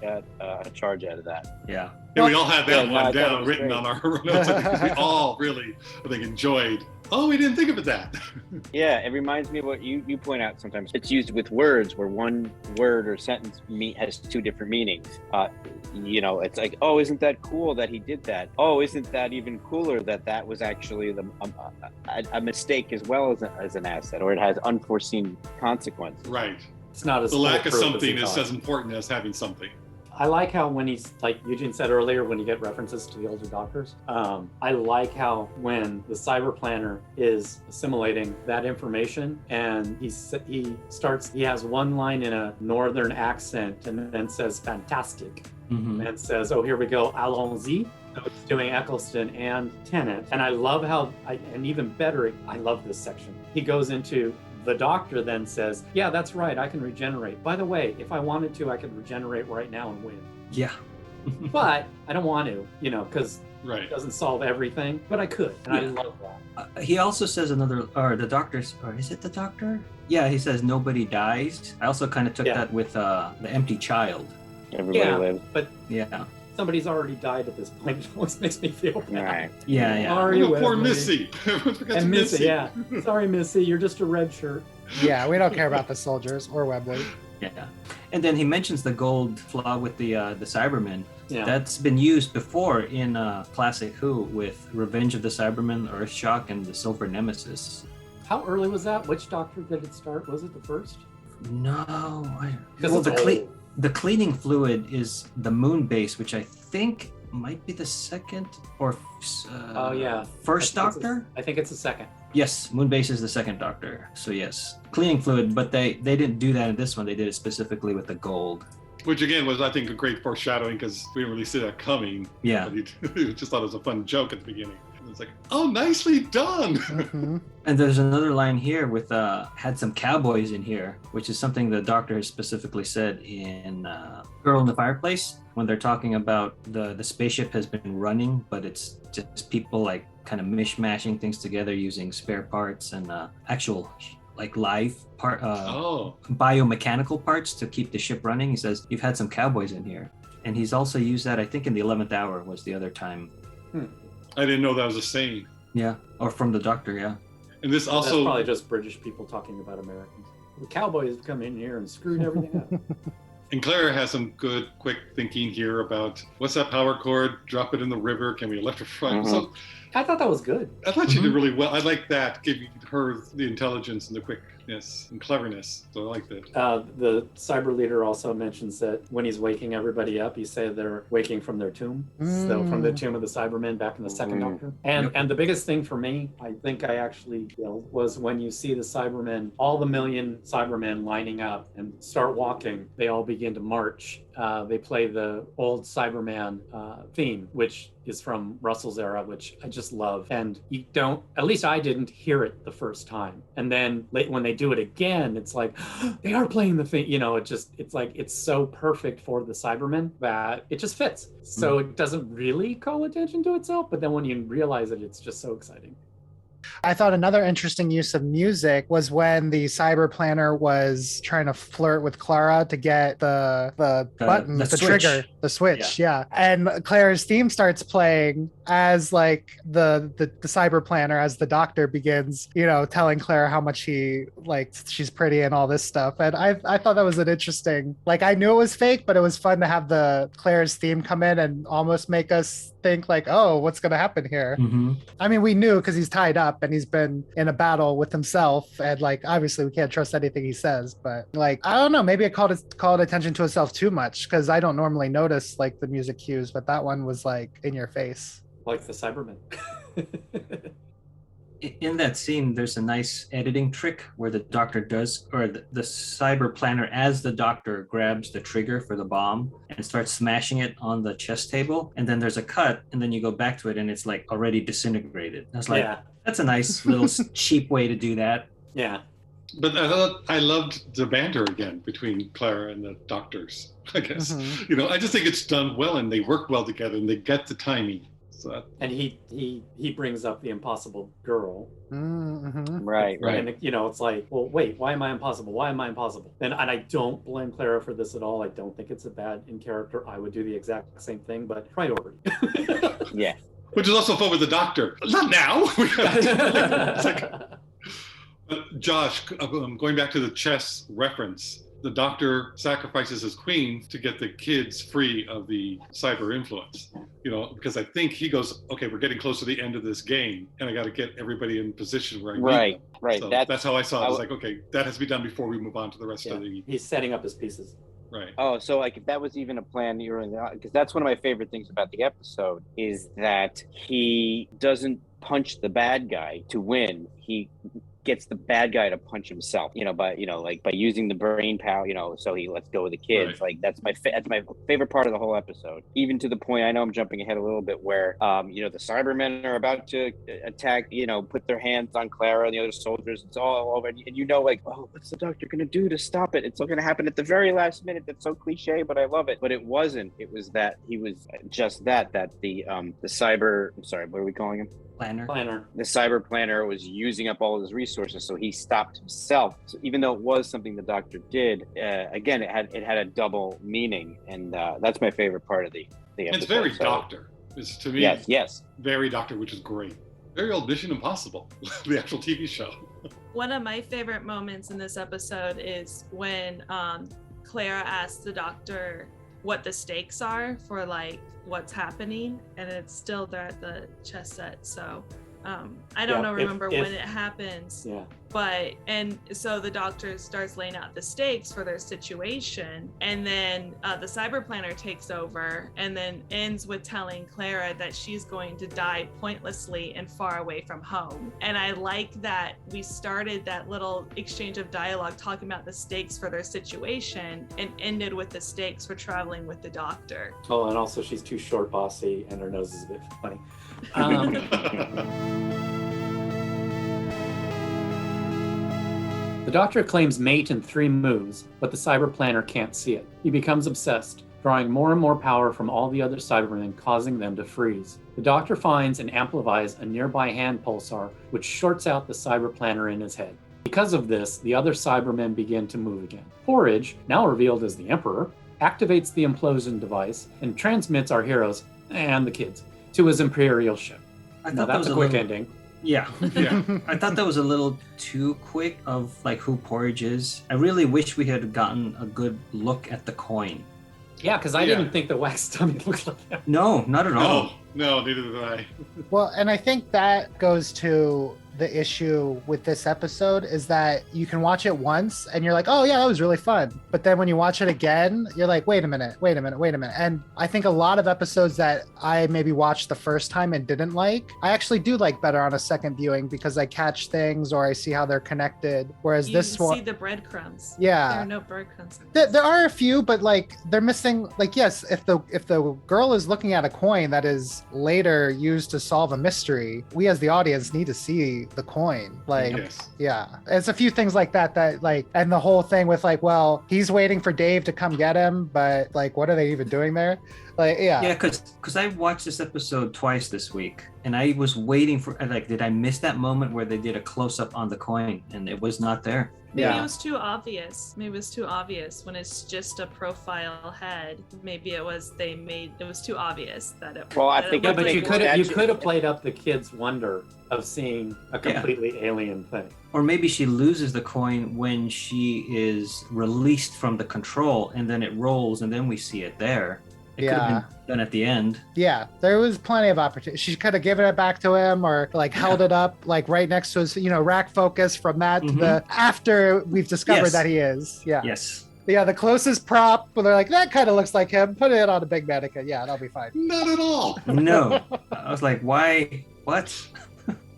got a charge out of that. Yeah. Yeah, we all had that one I thought it down was written great. on our notes. I think we all really, I think, enjoyed. Oh, we didn't think of it that. Yeah, it reminds me of what you point out sometimes. It's used with words where one word or sentence has two different meanings. It's like, oh, isn't that cool that he did that? Oh, isn't that even cooler that was actually a mistake as well as an asset, or it has unforeseen consequences. Right. It's not as The lack of foolproof as something he is thought. as important as having something. I like how when he's, like Eugene said earlier, when you get references to the older Doctors, I like how when the Cyber Planner is assimilating that information and he has one line in a northern accent and then says fantastic, and says, oh, here we go, allons-y. So it's doing Eccleston and Tennant. And I love how, and even better, I love this section. He goes into, the Doctor then says, yeah, that's right, I can regenerate. By the way, if I wanted to, I could regenerate right now and win. Yeah. But I don't want to, because Right. it doesn't solve everything, but I could. And I Yeah. love that. He also says the Doctor's, or is it the Doctor? Yeah, he says nobody dies. I also kind of took that with the empty child. Everybody lives. But Yeah. somebody's already died at this point. It always makes me feel bad. Right. Yeah. Sorry, Oh, poor Wesley. Missy. Everyone forgot And Missy, Missy. yeah. Sorry, Missy, you're just a red shirt. Yeah, we don't care about the soldiers or Webley. Yeah. And then he mentions the gold flaw with the Cybermen. Yeah. That's been used before in Classic Who with Revenge of the Cybermen, Earthshock, and the Silver Nemesis. How early was that? Which Doctor did it start? Was it the first? No. Because Well, it's old. the cleaning fluid is the moon base, which I think might be the second or Oh, yeah. first I think it's Doctor. I think it's the second. Yes, moon base is the second Doctor. So yes, cleaning fluid, but they didn't do that in this one. They did it specifically with the gold. Which again was, I think, a great foreshadowing because we didn't really see that coming. Yeah. But he just thought it was a fun joke at the beginning. It's like, oh, nicely done. Mhm. And there's another line here with had some cowboys in here, which is something the Doctor has specifically said in Girl in the Fireplace when they're talking about the spaceship has been running, but it's just people like kind of mishmashing things together using spare parts and actual like live part biomechanical parts to keep the ship running. He says you've had some cowboys in here, and he's also used that, I think, in the 11th Hour was the other time. I didn't know that was a saying. Yeah, or from the Doctor. Yeah. And this That's also, probably just British people talking about Americans. The cowboys have come in here and screwed everything up. and Clara has some good, quick thinking here about what's that power cord? Drop it in the river. Can we electrify? Mhm. So I thought that was good. I thought she did really well. I like that, giving her the intelligence and the quickness and cleverness. So I like that. The cyber leader also mentions that when he's waking everybody up, he said they're waking from their tomb. So from the tomb of the Cybermen back in the second Doctor. And the biggest thing for me, I think I actually was when you see the Cybermen, all the million Cybermen lining up and start walking, they all begin to march. They play the old Cyberman theme, which is from Russell's era, which I just love. And you don't, at least I didn't hear it the first time. And then when they do it again, it's like, they are playing the theme, it's like, it's so perfect for the Cybermen that it just fits. So it doesn't really call attention to itself, but then when you realize it, it's just so exciting. I thought another interesting use of music was when the Cyber Planner was trying to flirt with Clara to get the button, the switch. trigger, the switch. Yeah. And Clara's theme starts playing. as like the cyber planner, as the doctor begins, telling Clara how much she's pretty and all this stuff. And I thought that was an interesting, like, I knew it was fake, but it was fun to have the Claire's theme come in and almost make us think like, oh, what's going to happen here? Mm-hmm. I mean, we knew because he's tied up and he's been in a battle with himself, and like obviously we can't trust anything he says, but like I don't know, maybe it called attention to itself too much, because I don't normally notice like the music cues, but that one was like in your face. Like the Cybermen. In that scene, there's a nice editing trick where the doctor does, or the cyber planner as the doctor grabs the trigger for the bomb and starts smashing it on the chess table. And then there's a cut, and then you go back to it and it's like already disintegrated. I was like, That's a nice little cheap way to do that. Yeah. But I loved the banter again between Clara and the doctors, I guess. Mm-hmm. I just think it's done well, and they work well together, and they get the timing. So. And he brings up the impossible girl. Mm-hmm. Right. And it's like, well, wait, why am I impossible? Why am I impossible? And I don't blame Clara for this at all. I don't think it's a bad in character. I would do the exact same thing, but right over. Yeah. Which is also fun with the doctor. Not now. It's like, Josh, going back to the chess reference, the doctor sacrifices his queen to get the kids free of the cyber influence, because I think he goes, okay, we're getting close to the end of this game, and I got to get everybody in position where I need them. Right. So that's how I saw it. I was like, okay, that has to be done before we move on to the rest of the... He's setting up his pieces. Right. Oh, so like if that was even a plan, because that's one of my favorite things about the episode is that he doesn't punch the bad guy to win. He gets the bad guy to punch himself, by using the brain power, so he lets go of the kids. Right. Like that's my favorite part of the whole episode. Even to the point, I know I'm jumping ahead a little bit, where the Cybermen are about to attack, put their hands on Clara and the other soldiers. It's all over, and like, oh, what's the doctor gonna do to stop it? It's all gonna happen at the very last minute. That's so cliche, but I love it. But it wasn't. It was that he was just that the cyber. I'm sorry, what are we calling him? Planner. The cyber planner was using up all of his resources, so he stopped himself. So even though it was something the doctor did, again, it had a double meaning, and that's my favorite part of the episode. It's very doctor. It's to me, yes, very doctor, which is great. Very old Mission Impossible, the actual TV show. One of my favorite moments in this episode is when Clara asks the doctor what the stakes are for like what's happening, and it's still there at the chess set. So I don't remember when it happens. Yeah. But and so the doctor starts laying out the stakes for their situation, and then the cyber planner takes over and then ends with telling Clara that she's going to die pointlessly and far away from home. And I like that we started that little exchange of dialogue talking about the stakes for their situation and ended with the stakes for traveling with the doctor. Oh, and also she's too short, bossy, and her nose is a bit funny. The doctor claims mate in 3 moves, but the cyber planner can't see it. He becomes obsessed, drawing more and more power from all the other Cybermen, causing them to freeze. The doctor finds and amplifies a nearby hand pulsar, which shorts out the cyber planner in his head. Because of this, the other Cybermen begin to move again. Porridge, now revealed as the Emperor, activates the implosion device and transmits our heroes, and the kids, to his Imperial ship. Now that's a quick ending. Yeah. I thought that was a little too quick of like who Porridge is. I really wish we had gotten a good look at the coin. Yeah, because I didn't think the wax dummy looked like that. No, not at all. No, neither did I. Well, and I think that goes to the issue with this episode is that you can watch it once and you're like, oh yeah, that was really fun. But then when you watch it again, you're like, wait a minute. And I think a lot of episodes that I maybe watched the first time and didn't like, I actually do like better on a second viewing because I catch things or I see how they're connected. Whereas this one, you see the breadcrumbs. Yeah. There are no breadcrumbs. There are a few, but like they're missing, like, yes, if the girl is looking at a coin that is later used to solve a mystery, we as the audience need to see the coin. Like, yeah, it's a few things like that like, and the whole thing with like, well, he's waiting for Dave to come get him, but like, what are they even doing there? Like, yeah. Yeah, because I watched this episode twice this week, and I was waiting for, like, did I miss that moment where they did a close up on the coin and it was not there? Maybe Yeah. it was too obvious. Maybe it was too obvious when it's just a profile head. Maybe it was too obvious that it. Well, I that it think Yeah, looked but like you it could have played up the kid's wonder of seeing a completely alien thing. Or maybe she loses the coin when she is released from the control, and then it rolls, and then we see it there. It could have been done at the end. Yeah, there was plenty of opportunity. She could have given it back to him, or like held it up, like right next to his, rack focus from that to the after we've discovered that he is. Yeah. Yes. Yeah, the closest prop where they're like, that kind of looks like him. Put it on a big mannequin. Yeah, that'll be fine. Not at all. No. I was like, why? What?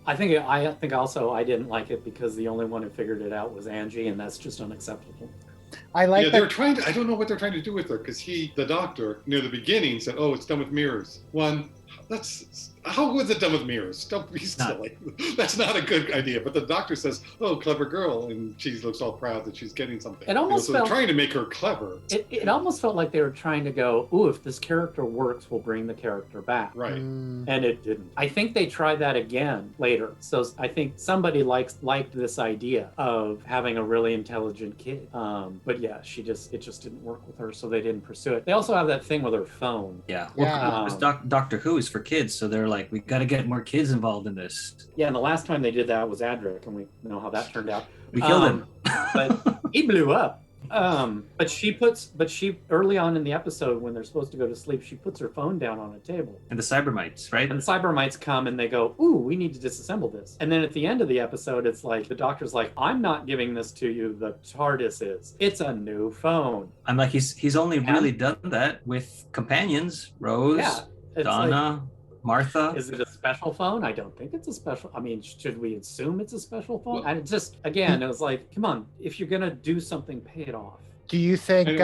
I think also I didn't like it because the only one who figured it out was Angie, and that's just unacceptable. I like Yeah, that. they were trying to. I don't know what they're trying to do with her because the doctor, near the beginning, said, "Oh, it's done with mirrors." How was it done with mirrors? Don't be silly. That's not a good idea. But the doctor says, "Oh, clever girl," and she looks all proud that she's getting something. It almost so felt they're trying to make her clever. It almost felt like they were trying to go, "Ooh, if this character works, we'll bring the character back." Right. And it didn't. I think they tried that again later. So I think somebody liked this idea of having a really intelligent kid. But yeah, it just didn't work with her, so they didn't pursue it. They also have that thing with her phone. Yeah. Yeah. Well, Doctor Who is for kids, so they're like, we got to get more kids involved in this. Yeah, and the last time they did that was Adric, and we know how that turned out. We killed him. But he blew up. But she early on in the episode when they're supposed to go to sleep, she puts her phone down on a table. And the Cybermites, right? And the Cybermites come and they go, "Ooh, we need to disassemble this." And then at the end of the episode, it's like the doctor's like, "I'm not giving this to you. The TARDIS is. It's a new phone." I'm like, he's only really done that with companions, Rose, Yeah, it's Donna, Martha. Is it a special phone? I don't think it's a special. I mean, should we assume it's a special phone? And it just, again, it was like, come on, if you're gonna do something, pay it off. Do you think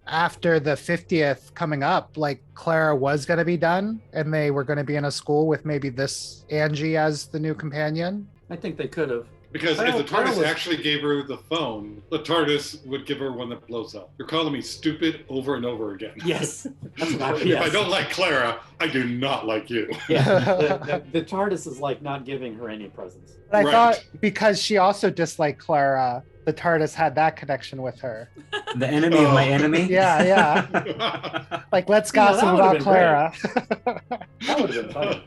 after the 50th coming up, like Clara was going to be done and they were going to be in a school with maybe this Angie as the new companion? I think they could have. Because if the TARDIS actually gave her the phone, the TARDIS would give her one that blows up. You're calling me stupid over and over again. Yes. That's what If I don't like Clara, I do not like you. Yeah. The TARDIS is like not giving her any presents. But I thought because she also disliked Clara, the TARDIS had that connection with her. The enemy of my enemy? Yeah. Like, let's gossip about Clara. That would have been funny.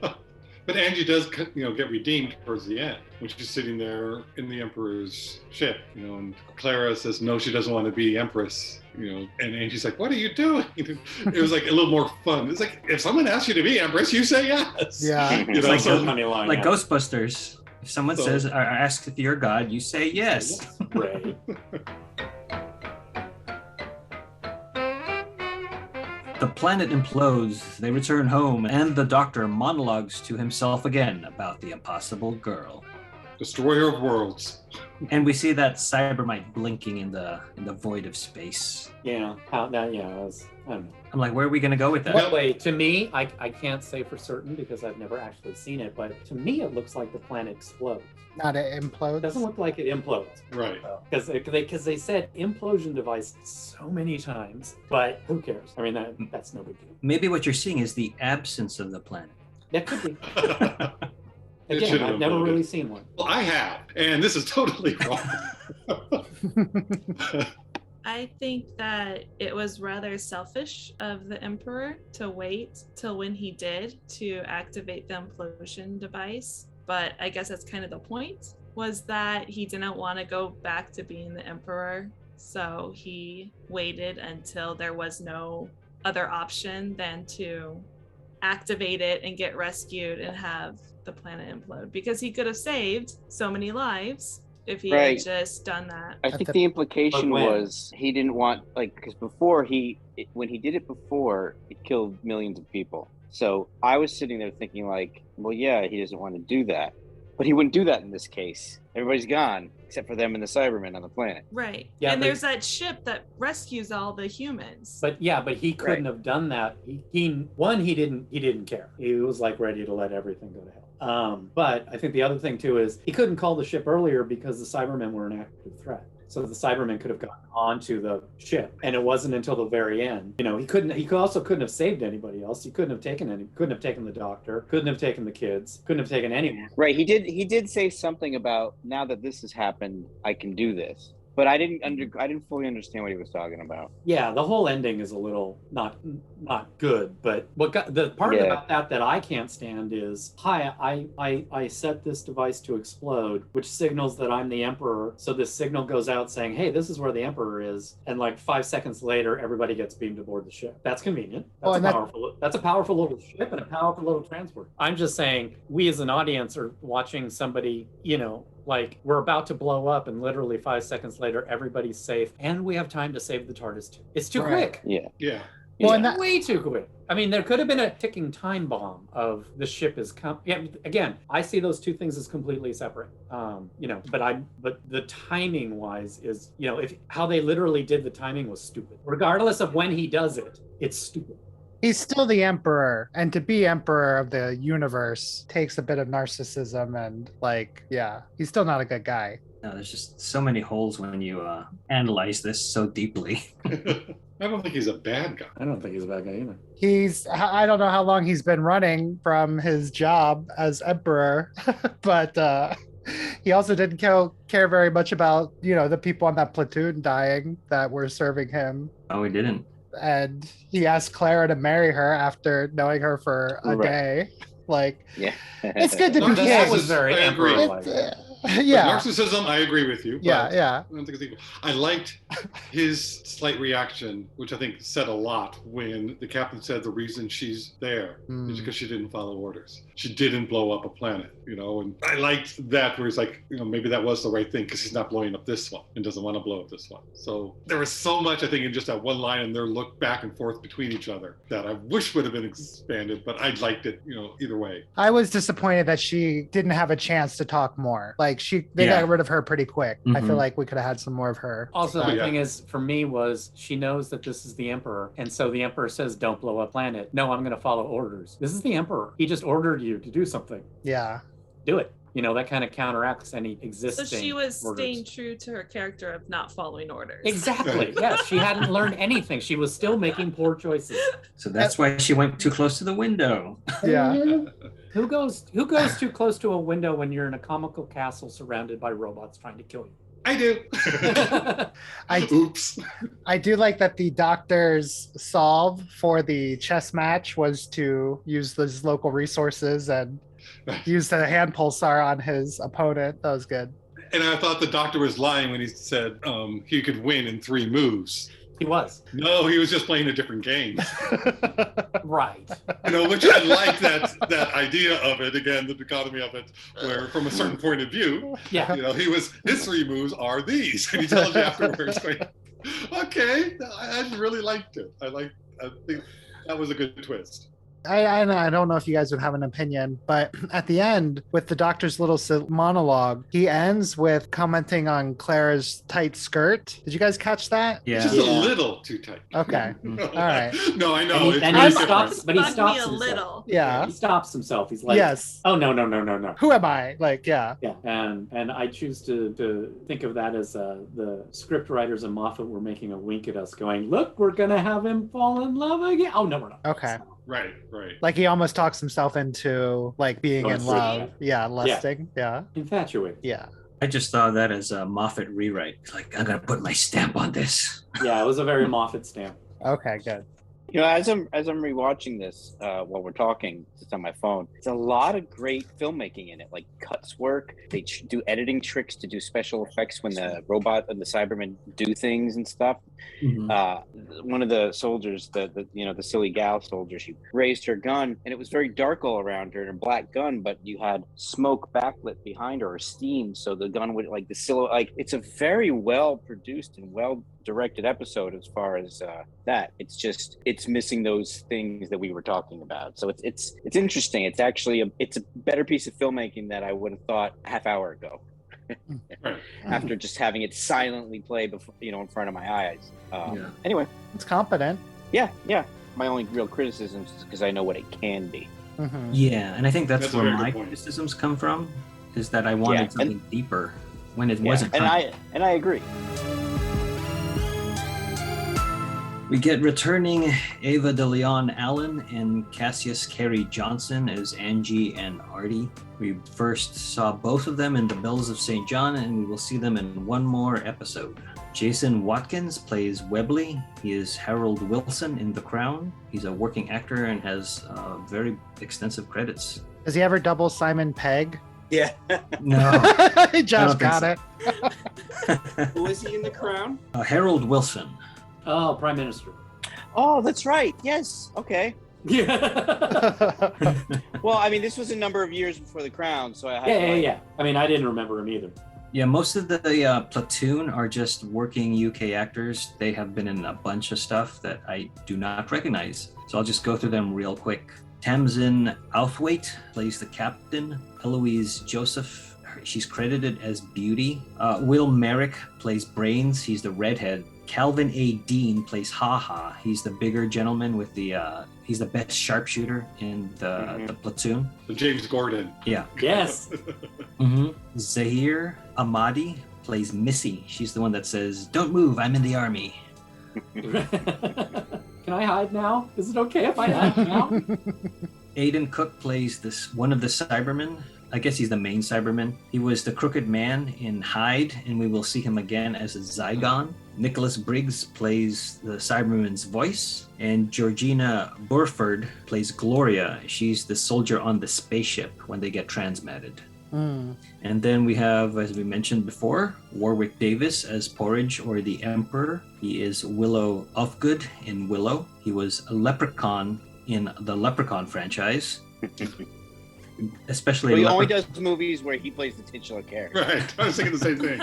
But Angie does, get redeemed towards the end when she's sitting there in the Emperor's ship, and Clara says, no, she doesn't want to be Empress, and Angie's like, what are you doing? It was like a little more fun. It's like, if someone asks you to be Empress, you say yes. Yeah. It's like a funny line. Like Ghostbusters. If someone says, or asks if you're God, you say yes. Right. The planet implodes, they return home, and the Doctor monologues to himself again about the impossible girl. Destroyer of worlds. And we see that Cybermite blinking in the void of space. Yeah. I don't know. I'm like, where are we going to go with that? By the way, to me, I can't say for certain because I've never actually seen it, but to me, it looks like the planet explodes. Not it implodes. It doesn't look like it implodes. Right. Because they said implosion device so many times, but who cares? I mean, that's no big deal. Maybe what you're seeing is the absence of the planet. That could be. Again, I've never really seen one. Well, I have, and this is totally wrong. I think that it was rather selfish of the Emperor to wait till when he did to activate the implosion device. But I guess that's kind of the point, was that he didn't want to go back to being the Emperor. So he waited until there was no other option than to activate it and get rescued and have the planet implode. Because he could have saved so many lives if he had just done that. I think the implication was he didn't want, because before when he did it before, it killed millions of people. So I was sitting there thinking well, yeah, he doesn't want to do that. But he wouldn't do that in this case. Everybody's gone, except for them and the Cybermen on the planet. Right. Yeah, and there's that ship that rescues all the humans. But he couldn't have done that. He didn't care. He was ready to let everything go to hell. But I think the other thing too is he couldn't call the ship earlier because the Cybermen were an active threat. so the Cybermen could have gotten onto the ship. And it wasn't until the very end. You know, he also couldn't have saved anybody else. He couldn't have taken the doctor, couldn't have taken the kids, couldn't have taken anyone. Right. He did say something about, now that this has happened, I can do this. But I didn't fully understand what he was talking about. Yeah, the whole ending is a little not good. But the part about that I can't stand is, hi, I set this device to explode, which signals that I'm the Emperor. So this signal goes out saying, hey, this is where the Emperor is, and like 5 seconds later, everybody gets beamed aboard the ship. That's convenient. That's a powerful little ship and a powerful little transport. I'm just saying, we as an audience are watching somebody, you know, like we're about to blow up and literally 5 seconds later everybody's safe and we have time to save the TARDIS too. It's too quick. Yeah. Well, It's way too quick. I mean, there could have been a ticking time bomb of the ship is again, I see those two things as completely separate. You know, but the timing wise is, you know, how they literally did the timing was stupid. Regardless of when he does it, it's stupid. He's still the emperor, and to be emperor of the universe takes a bit of narcissism, and like, yeah, he's still not a good guy. No, there's just so many holes when you analyze this so deeply. I don't think he's a bad guy. I don't think he's a bad guy either. I don't know how long he's been running from his job as emperor, but he also didn't care very much about, you know, the people on that platoon dying that were serving him. Oh, he didn't. And he asked Clara to marry her after knowing her for a day. Like, it's good to be king. That was very agree. Yeah. But narcissism, I agree with you. Yeah. I don't think it's equal. I liked his slight reaction, which I think said a lot, when the captain said the reason she's there is because she didn't follow orders. She didn't blow up a planet, you know, and I liked that where he's like, you know, maybe that was the right thing because he's not blowing up this one and doesn't want to blow up this one. So there was so much, I think, in just that one line and their look back and forth between each other that I wish would have been expanded, but I liked it, you know, either way. I was disappointed that she didn't have a chance to talk more. Like, they got rid of her pretty quick. Mm-hmm. I feel like we could have had some more of her. Also, the thing is, for me, was she knows that this is the Emperor. And so the Emperor says, don't blow up planet. No, I'm going to follow orders. This is the Emperor. He just ordered you to do something. Yeah. Do it. You know, that kind of counteracts any existing So she was orders. staying true to her character of not following orders. Exactly. Yes, she hadn't learned anything. She was still making poor choices. So that's why she went too close to the window. Yeah. Who goes too close to a window when you're in a comical castle surrounded by robots trying to kill you? I do. Oops. I do like that the doctor's solve for the chess match was to use those local resources and use the hand pulsar on his opponent. That was good. And I thought the doctor was lying when he said he could win in 3 moves. He was. No, he was just playing a different game. Right. You know, which I like that idea of it, again, the dichotomy of it, where from a certain point of view, you know, his 3 moves are these. And he tells you afterwards, going, okay, I really liked it. I think that was a good twist. I don't know if you guys would have an opinion, but at the end, with the doctor's little monologue, he ends with commenting on Clara's tight skirt. Did you guys catch that? Yeah. Just a little too tight. Okay. All right. No, I know. And he stops, but he stops me a himself. little. Yeah. He stops himself. He's like, yes. Oh, no. Who am I? Like, yeah. Yeah, and I choose to think of that as the script writers and Moffat were making a wink at us going, look, we're going to have him fall in love again. Oh, no, we're not. Okay. Right. Like he almost talks himself into like being in love. Yeah, lusting. Yeah. Infatuated. Yeah. I just saw that as a Moffat rewrite. Like, I'm going to put my stamp on this. Yeah, it was a very Moffat stamp. Okay, good. You know, as I'm rewatching this while we're talking, it's on my phone. It's a lot of great filmmaking in it, like cuts work. They do editing tricks to do special effects when the robot and the Cybermen do things and stuff. Mm-hmm. One of the soldiers, the silly gal soldier, she raised her gun, and it was very dark all around her and a black gun, but you had smoke backlit behind her or steam, so the gun would like the silhouette. Like, it's a very well produced and well directed episode as far as that. It's missing those things that we were talking about. So it's interesting. It's actually it's a better piece of filmmaking that I would have thought a half hour ago. After just having it silently play before, in front of my eyes. Anyway, it's competent. Yeah. My only real criticism is because I know what it can be. Mm-hmm. Yeah, and I think that's where my criticisms come from, is that I wanted something deeper. when it wasn't. And I agree. We get returning Ava de Leon Allen and Cassius Carey Johnson as Angie and Artie. We first saw both of them in The Bells of St. John, and we will see them in one more episode. Jason Watkins plays Webley. He is Harold Wilson in The Crown. He's a working actor and has very extensive credits. Does he ever double Simon Pegg? Yeah. No. Josh got it. Who is he in The Crown? Harold Wilson. Oh, Prime Minister. Oh, that's right. Yes. Okay. Yeah. Well, I mean, this was a number of years before The Crown, so I had Yeah. I mean, I didn't remember him either. Yeah, most of the platoon are just working UK actors. They have been in a bunch of stuff that I do not recognize. So I'll just go through them real quick. Tamsin Outhwaite plays the captain. Eloise Joseph, she's credited as Beauty. Will Merrick plays Brains. He's the redhead. Calvin A. Dean plays Ha Ha. He's the bigger gentleman with the, he's the best sharpshooter in the platoon. So James Gordon. Yeah. Yes. Zahir Ahmadi plays Missy. She's the one that says, "Don't move, I'm in the army." Can I hide now? Is it okay if I hide now? Aidan Cook plays one of the Cybermen. I guess he's the main Cyberman. He was the Crooked Man in Hyde, and we will see him again as a Zygon. Nicholas Briggs plays the Cyberman's voice, and Georgina Burford plays Gloria. She's the soldier on the spaceship when they get transmatted. And then we have, as we mentioned before, Warwick Davis as Porridge, or the Emperor. He is Willow Ofgood in Willow. He was a leprechaun in the Leprechaun franchise. Especially he only does movies where he plays the titular character. Right. I was thinking the same thing.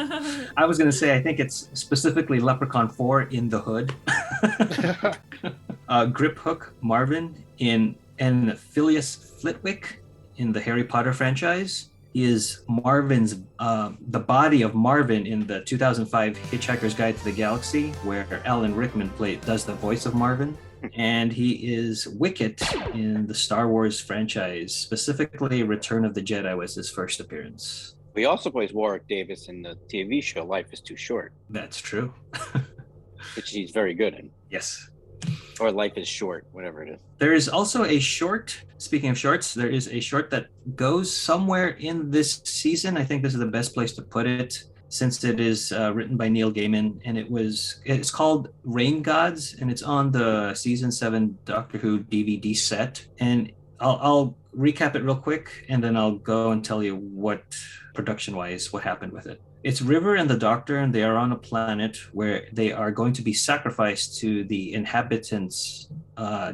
I was going to say, I think it's specifically Leprechaun 4 in the Hood. Grip Hook Marvin and Phileas Flitwick in the Harry Potter franchise. He is Marvin's, the body of Marvin in the 2005 Hitchhiker's Guide to the Galaxy, where Alan Rickman does the voice of Marvin. And he is Wicket in the Star Wars franchise, specifically Return of the Jedi was his first appearance. He also plays Warwick Davis in the TV show Life is Too Short. That's true. Which he's very good in. Yes. Or Life is Short, whatever it is. There is also a short, speaking of shorts, there is a short that goes somewhere in this season. I think this is the best place to put it, since it is written by Neil Gaiman, and it's called Rain Gods, and it's on the season 7 Doctor Who DVD set. And I'll recap it real quick, and then I'll go and tell you what production-wise what happened with it. It's River and the Doctor, and they are on a planet where they are going to be sacrificed to the inhabitants'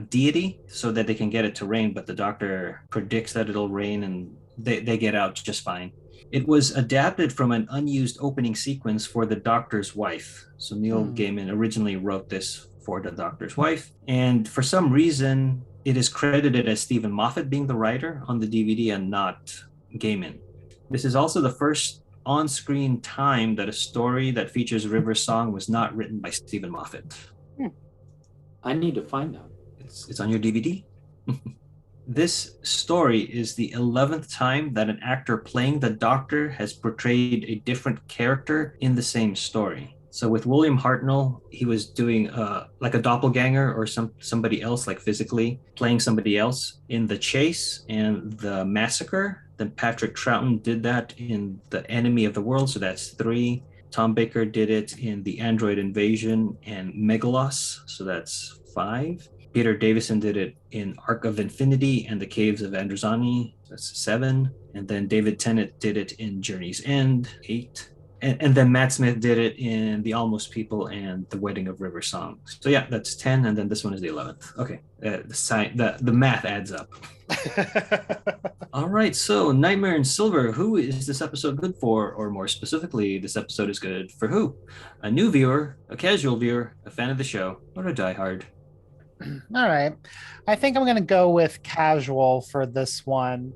deity so that they can get it to rain. But the Doctor predicts that it'll rain, and they get out just fine. It was adapted from an unused opening sequence for The Doctor's Wife. So Neil Gaiman originally wrote this for The Doctor's Wife. And for some reason, it is credited as Stephen Moffat being the writer on the DVD and not Gaiman. This is also the first on-screen time that a story that features River's song was not written by Stephen Moffat. I need to find that. It's on your DVD. This story is the 11th time that an actor playing the Doctor has portrayed a different character in the same story. So with William Hartnell, he was doing like a doppelganger or somebody else, like physically playing somebody else in The Chase and The Massacre. Then Patrick Troughton did that in The Enemy of the World, so that's 3. Tom Baker did it in The Android Invasion and Megalos, so that's 5. Peter Davison did it in Arc of Infinity and The Caves of Androzani, that's 7. And then David Tennant did it in Journey's End, 8. And then Matt Smith did it in The Almost People and The Wedding of River Song. So yeah, that's 10, and then this one is the 11th. Okay, the math adds up. All right, so Nightmare in Silver, who is this episode good for? Or more specifically, this episode is good for who? A new viewer, a casual viewer, a fan of the show, or a diehard? All right. I think I'm going to go with casual for this one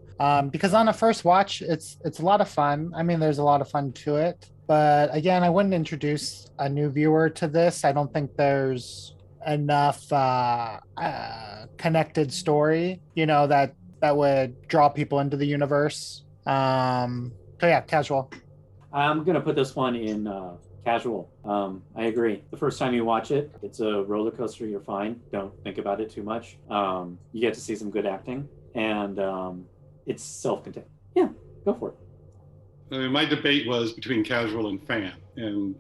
because on a first watch, it's a lot of fun. I mean, there's a lot of fun to it. But again, I wouldn't introduce a new viewer to this. I don't think there's enough connected story, that would draw people into the universe. So yeah, casual. I'm gonna put this one in casual. I agree. The first time you watch it, it's a roller coaster. You're fine. Don't think about it too much. You get to see some good acting, and it's self-contained. Yeah, go for it. I mean, my debate was between casual and fan. And,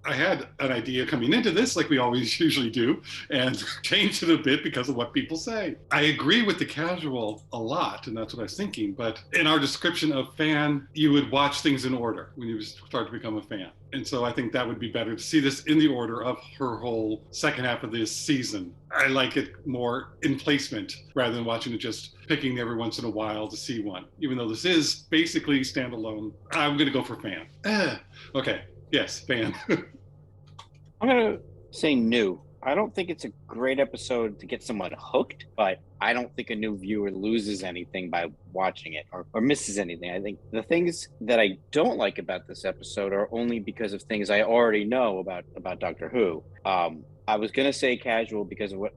I had an idea coming into this, like we always usually do, and changed it a bit because of what people say. I agree with the casual a lot, and that's what I was thinking. But in our description of fan, you would watch things in order when you start to become a fan. And so I think that would be better to see this in the order of her whole second half of this season. I like it more in placement rather than watching it just picking every once in a while to see one. Even though this is basically standalone, I'm going to go for fan. Okay. Yes, fan. I'm going to say new. I don't think it's a great episode to get someone hooked, but I don't think a new viewer loses anything by watching it or misses anything. I think the things that I don't like about this episode are only because of things I already know about Doctor Who. I was going to say casual because of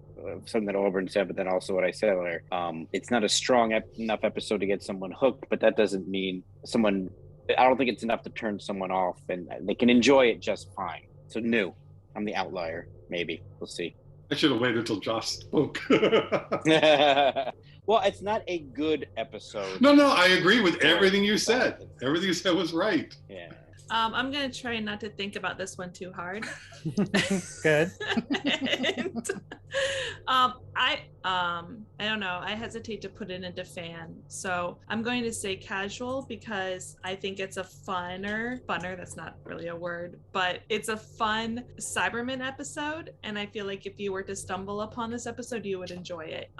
something that Auburn said, but then also what I said earlier. It's not a strong enough episode to get someone hooked, but that doesn't mean I don't think it's enough to turn someone off, and they can enjoy it just fine. So new. I'm the outlier, maybe. We'll see. I should have waited until Josh spoke. Well, it's not a good episode. No, I agree with everything you said. Everything you said was right. Yeah. I'm gonna try not to think about this one too hard. Good. And, I don't know. I hesitate to put it into fan, so I'm going to say casual because I think it's a funner. That's not really a word, but it's a fun Cybermen episode, and I feel like if you were to stumble upon this episode, you would enjoy it.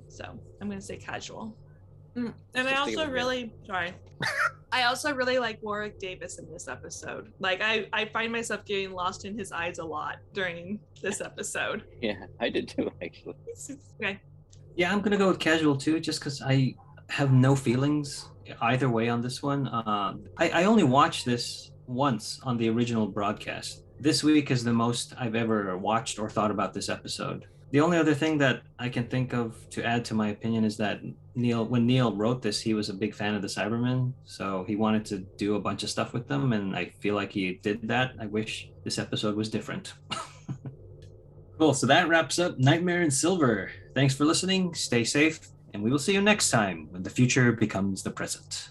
So I'm going to say casual. And I also really like Warwick Davis in this episode. Like I find myself getting lost in his eyes a lot during this episode. Yeah, I did too, actually. Okay. Yeah, I'm gonna go with casual too, just because I have no feelings either way on this one. I only watched this once on the original broadcast. This week is the most I've ever watched or thought about this episode. The only other thing that I can think of to add to my opinion is that when Neil wrote this, he was a big fan of the Cybermen, so he wanted to do a bunch of stuff with them, and I feel like he did that. I wish this episode was different. Cool, so that wraps up Nightmare in Silver. Thanks for listening, stay safe, and we will see you next time when the future becomes the present.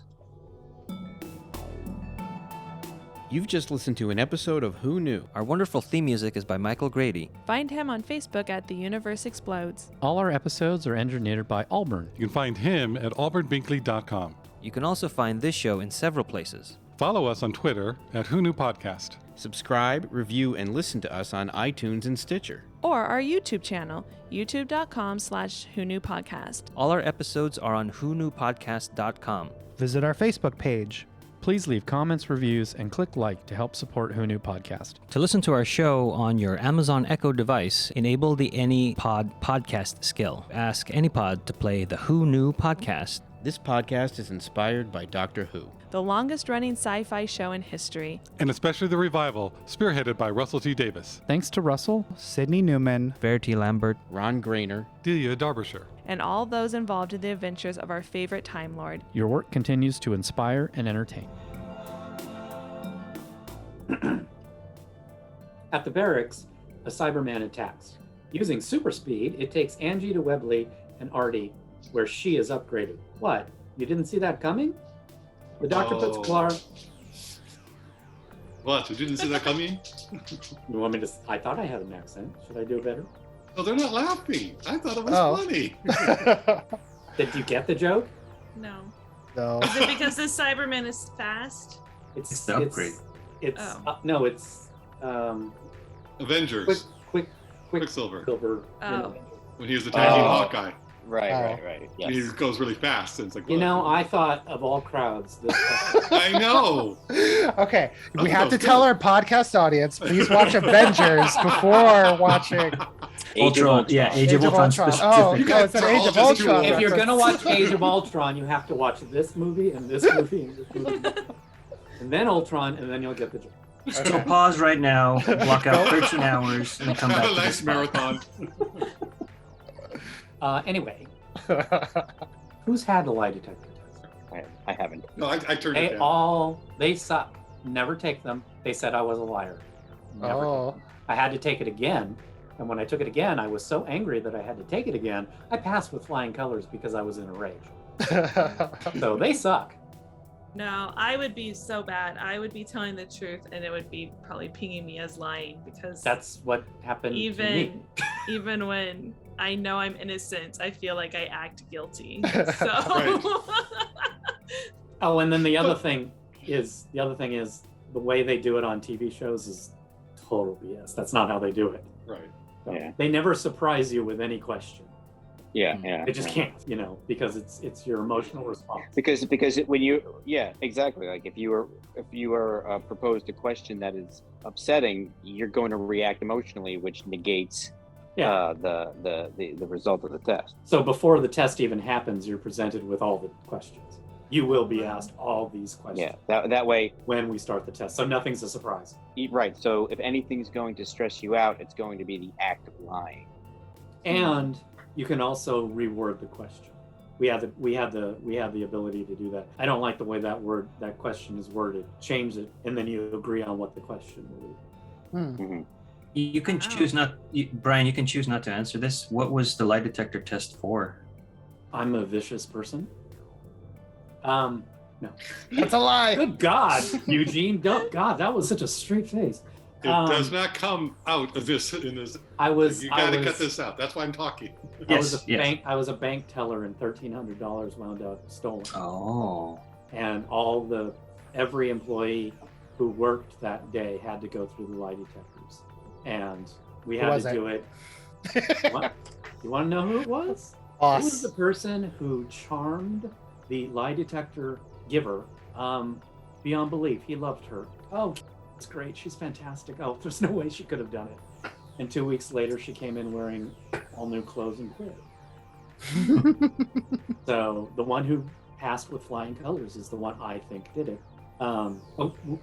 You've just listened to an episode of Who Knew? Our wonderful theme music is by Michael Grady. Find him on Facebook at The Universe Explodes. All our episodes are engineered by Auburn. You can find him at auburnbinkley.com. You can also find this show in several places. Follow us on Twitter at Who Knew Podcast. Subscribe, review, and listen to us on iTunes and Stitcher. Or our YouTube channel, youtube.com/whoknewpodcast. All our episodes are on whoknewpodcast.com. Visit our Facebook page. Please leave comments, reviews, and click like to help support Who Knew Podcast. To listen to our show on your Amazon Echo device, enable the AnyPod podcast skill. Ask AnyPod to play the Who Knew podcast. This podcast is inspired by Doctor Who, the longest-running sci-fi show in history. And especially the revival, spearheaded by Russell T. Davis. Thanks to Russell, Sidney Newman, Verity Lambert, Ron Grainer, Delia Derbyshire, and all those involved in the adventures of our favorite Time Lord. Your work continues to inspire and entertain. At the barracks, a Cyberman attacks. Using super speed, it takes Angie to Webley and Artie, where she is upgraded. What? You didn't see that coming? The doctor puts Clara... What? You didn't see that coming? You want me to... I thought I had an accent. Should I do better? Oh, they're not laughing. I thought it was funny. Did you get the joke? No. No. Is it because this Cyberman is fast? It's the upgrade. No, it's Avengers. Quicksilver. Oh. When he was attacking Hawkeye. Right. Yes. He goes really fast. And it's like, You know, I thought of all crowds. This I know. Okay, we have to tell our podcast audience, please watch Avengers before watching Ultron. Yeah, Age of Ultron. Oh, it's an Age of Ultron. If you're going to watch Age of Ultron, you have to watch this movie and this movie and this movie. And then Ultron, and then you'll get the joke. So pause right now, block out 13 hours, and come back Have to a nice this marathon. Anyway, who's had a lie detector test? I haven't. No, I turned it down. They suck. never take them. They said I was a liar. Never took them. I had to take it again. And when I took it again, I was so angry that I had to take it again. I passed with flying colors because I was in a rage. So they suck. No, I would be so bad. I would be telling the truth, and it would be probably pinging me as lying because that's what happened to me. Even when I know I'm innocent, I feel like I act guilty. So. Oh, and then the other thing is the way they do it on TV shows is total BS. That's not how they do it. Right. So they never surprise you with any question. Yeah. They just can't, because it's your emotional response. Because when you exactly, like if you are proposed a question that is upsetting, you're going to react emotionally, which negates the result of the test. So before the test even happens, you're presented with all the questions. You will be asked all these questions. Yeah, that way when we start the test, so nothing's a surprise. Right. So if anything's going to stress you out, it's going to be the act of lying. And you can also reword the question. We have the ability to do that. I don't like the way that question is worded. Change it, and then you agree on what the question will be. Mm-hmm. You can choose Brian. You can choose not to answer this. What was the lie detector test for? I'm a vicious person. No. That's a lie. Good God, Eugene. God, that was such a straight face. It does not come out of this in this. You got to cut this out. That's why I'm talking. I was a bank teller, and $1,300 wound up stolen. Oh. And every employee who worked that day had to go through the lie detectors, and we had to do it. What? You want to know who it was? It was the person who charmed the lie detector giver beyond belief. He loved her. Oh, it's great. She's fantastic. Oh, there's no way she could have done it. And 2 weeks later, she came in wearing all new clothes and quit. So the one who passed with flying colors is the one I think did it.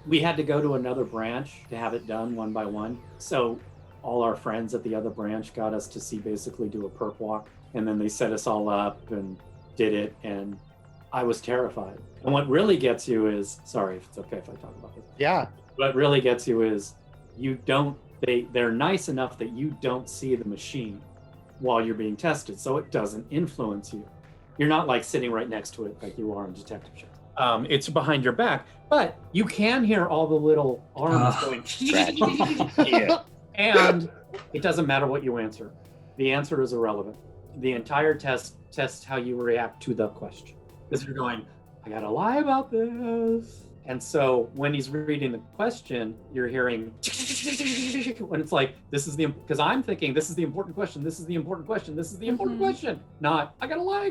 We had to go to another branch to have it done one by one. So all our friends at the other branch got us to basically do a perp walk. And then they set us all up and did it. And I was terrified. And what really gets you is, sorry if it's okay if I talk about this. Yeah. What really gets you is they're nice enough that you don't see the machine while you're being tested, so it doesn't influence you. You're not like sitting right next to it like you are in detective shows. It's behind your back, but you can hear all the little arms going. Yeah. And it doesn't matter what you answer. The answer is irrelevant. The entire test tests how you react to the question. Because you're going, I gotta lie about this. And so when he's reading the question, you're hearing when it's like, because I'm thinking this is the important question, this is the important question, this is the important question. Not, I gotta lie.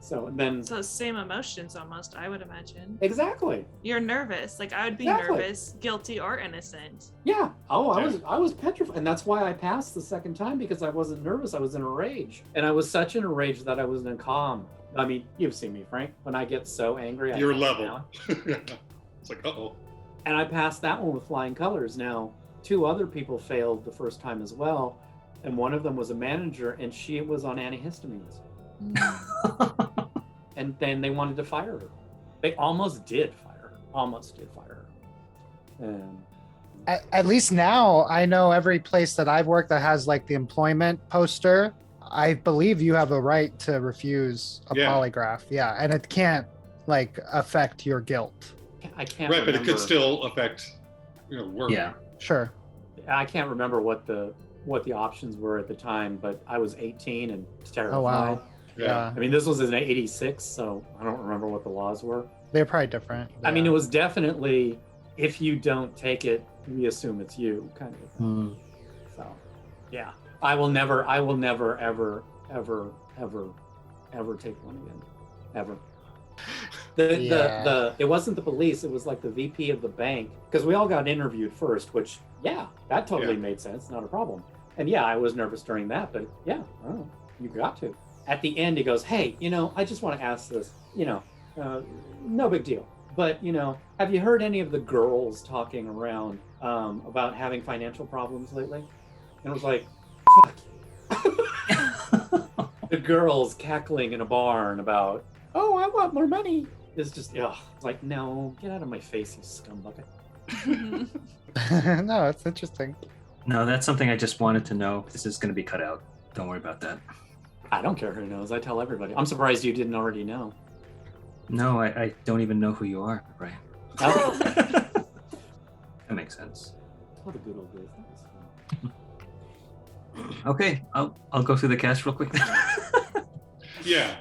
So then. So same emotions almost, I would imagine. Exactly. You're nervous. Like I would be nervous, guilty or innocent. Yeah. Oh, I was petrified. And that's why I passed the second time, because I wasn't nervous. I was in a rage. And I was such in a rage that I wasn't calm. I mean, you've seen me, Frank. When I get so angry, you're level. It's like, uh-oh. And I passed that one with flying colors. Now, 2 other people failed the first time as well. And one of them was a manager, and she was on antihistamines. And then they wanted to fire her. They almost did fire her. And at least now I know every place that I've worked that has like the employment poster, I believe you have a right to refuse a polygraph. Yeah. And it can't like affect your guilt. I can't remember. But it could still affect, work. Yeah, sure. I can't remember what the options were at the time, but I was 18 and terrified. Oh, wow. Yeah. I mean, this was in 86, so I don't remember what the laws were. They're probably different. I mean, it was definitely, if you don't take it, we assume it's you, kind of thing. So, yeah. I will never, ever take one again. Ever. It wasn't the police, it was like the VP of the bank, because we all got interviewed first, which, that totally made sense, not a problem. And I was nervous during that, but you got to. At the end, he goes, hey, I just want to ask this, no big deal. But, have you heard any of the girls talking around about having financial problems lately? And I was like, fuck you. The girls cackling in a barn about, oh, I want more money. It's just, like, no, get out of my face, you scumbucket. No, it's interesting. No, that's something I just wanted to know. This is going to be cut out. Don't worry about that. I don't care who knows. I tell everybody. I'm surprised you didn't already know. No, I don't even know who you are, Brian. Oh. That makes sense. What a good old days. Okay, I'll go through the cast real quick. Yeah.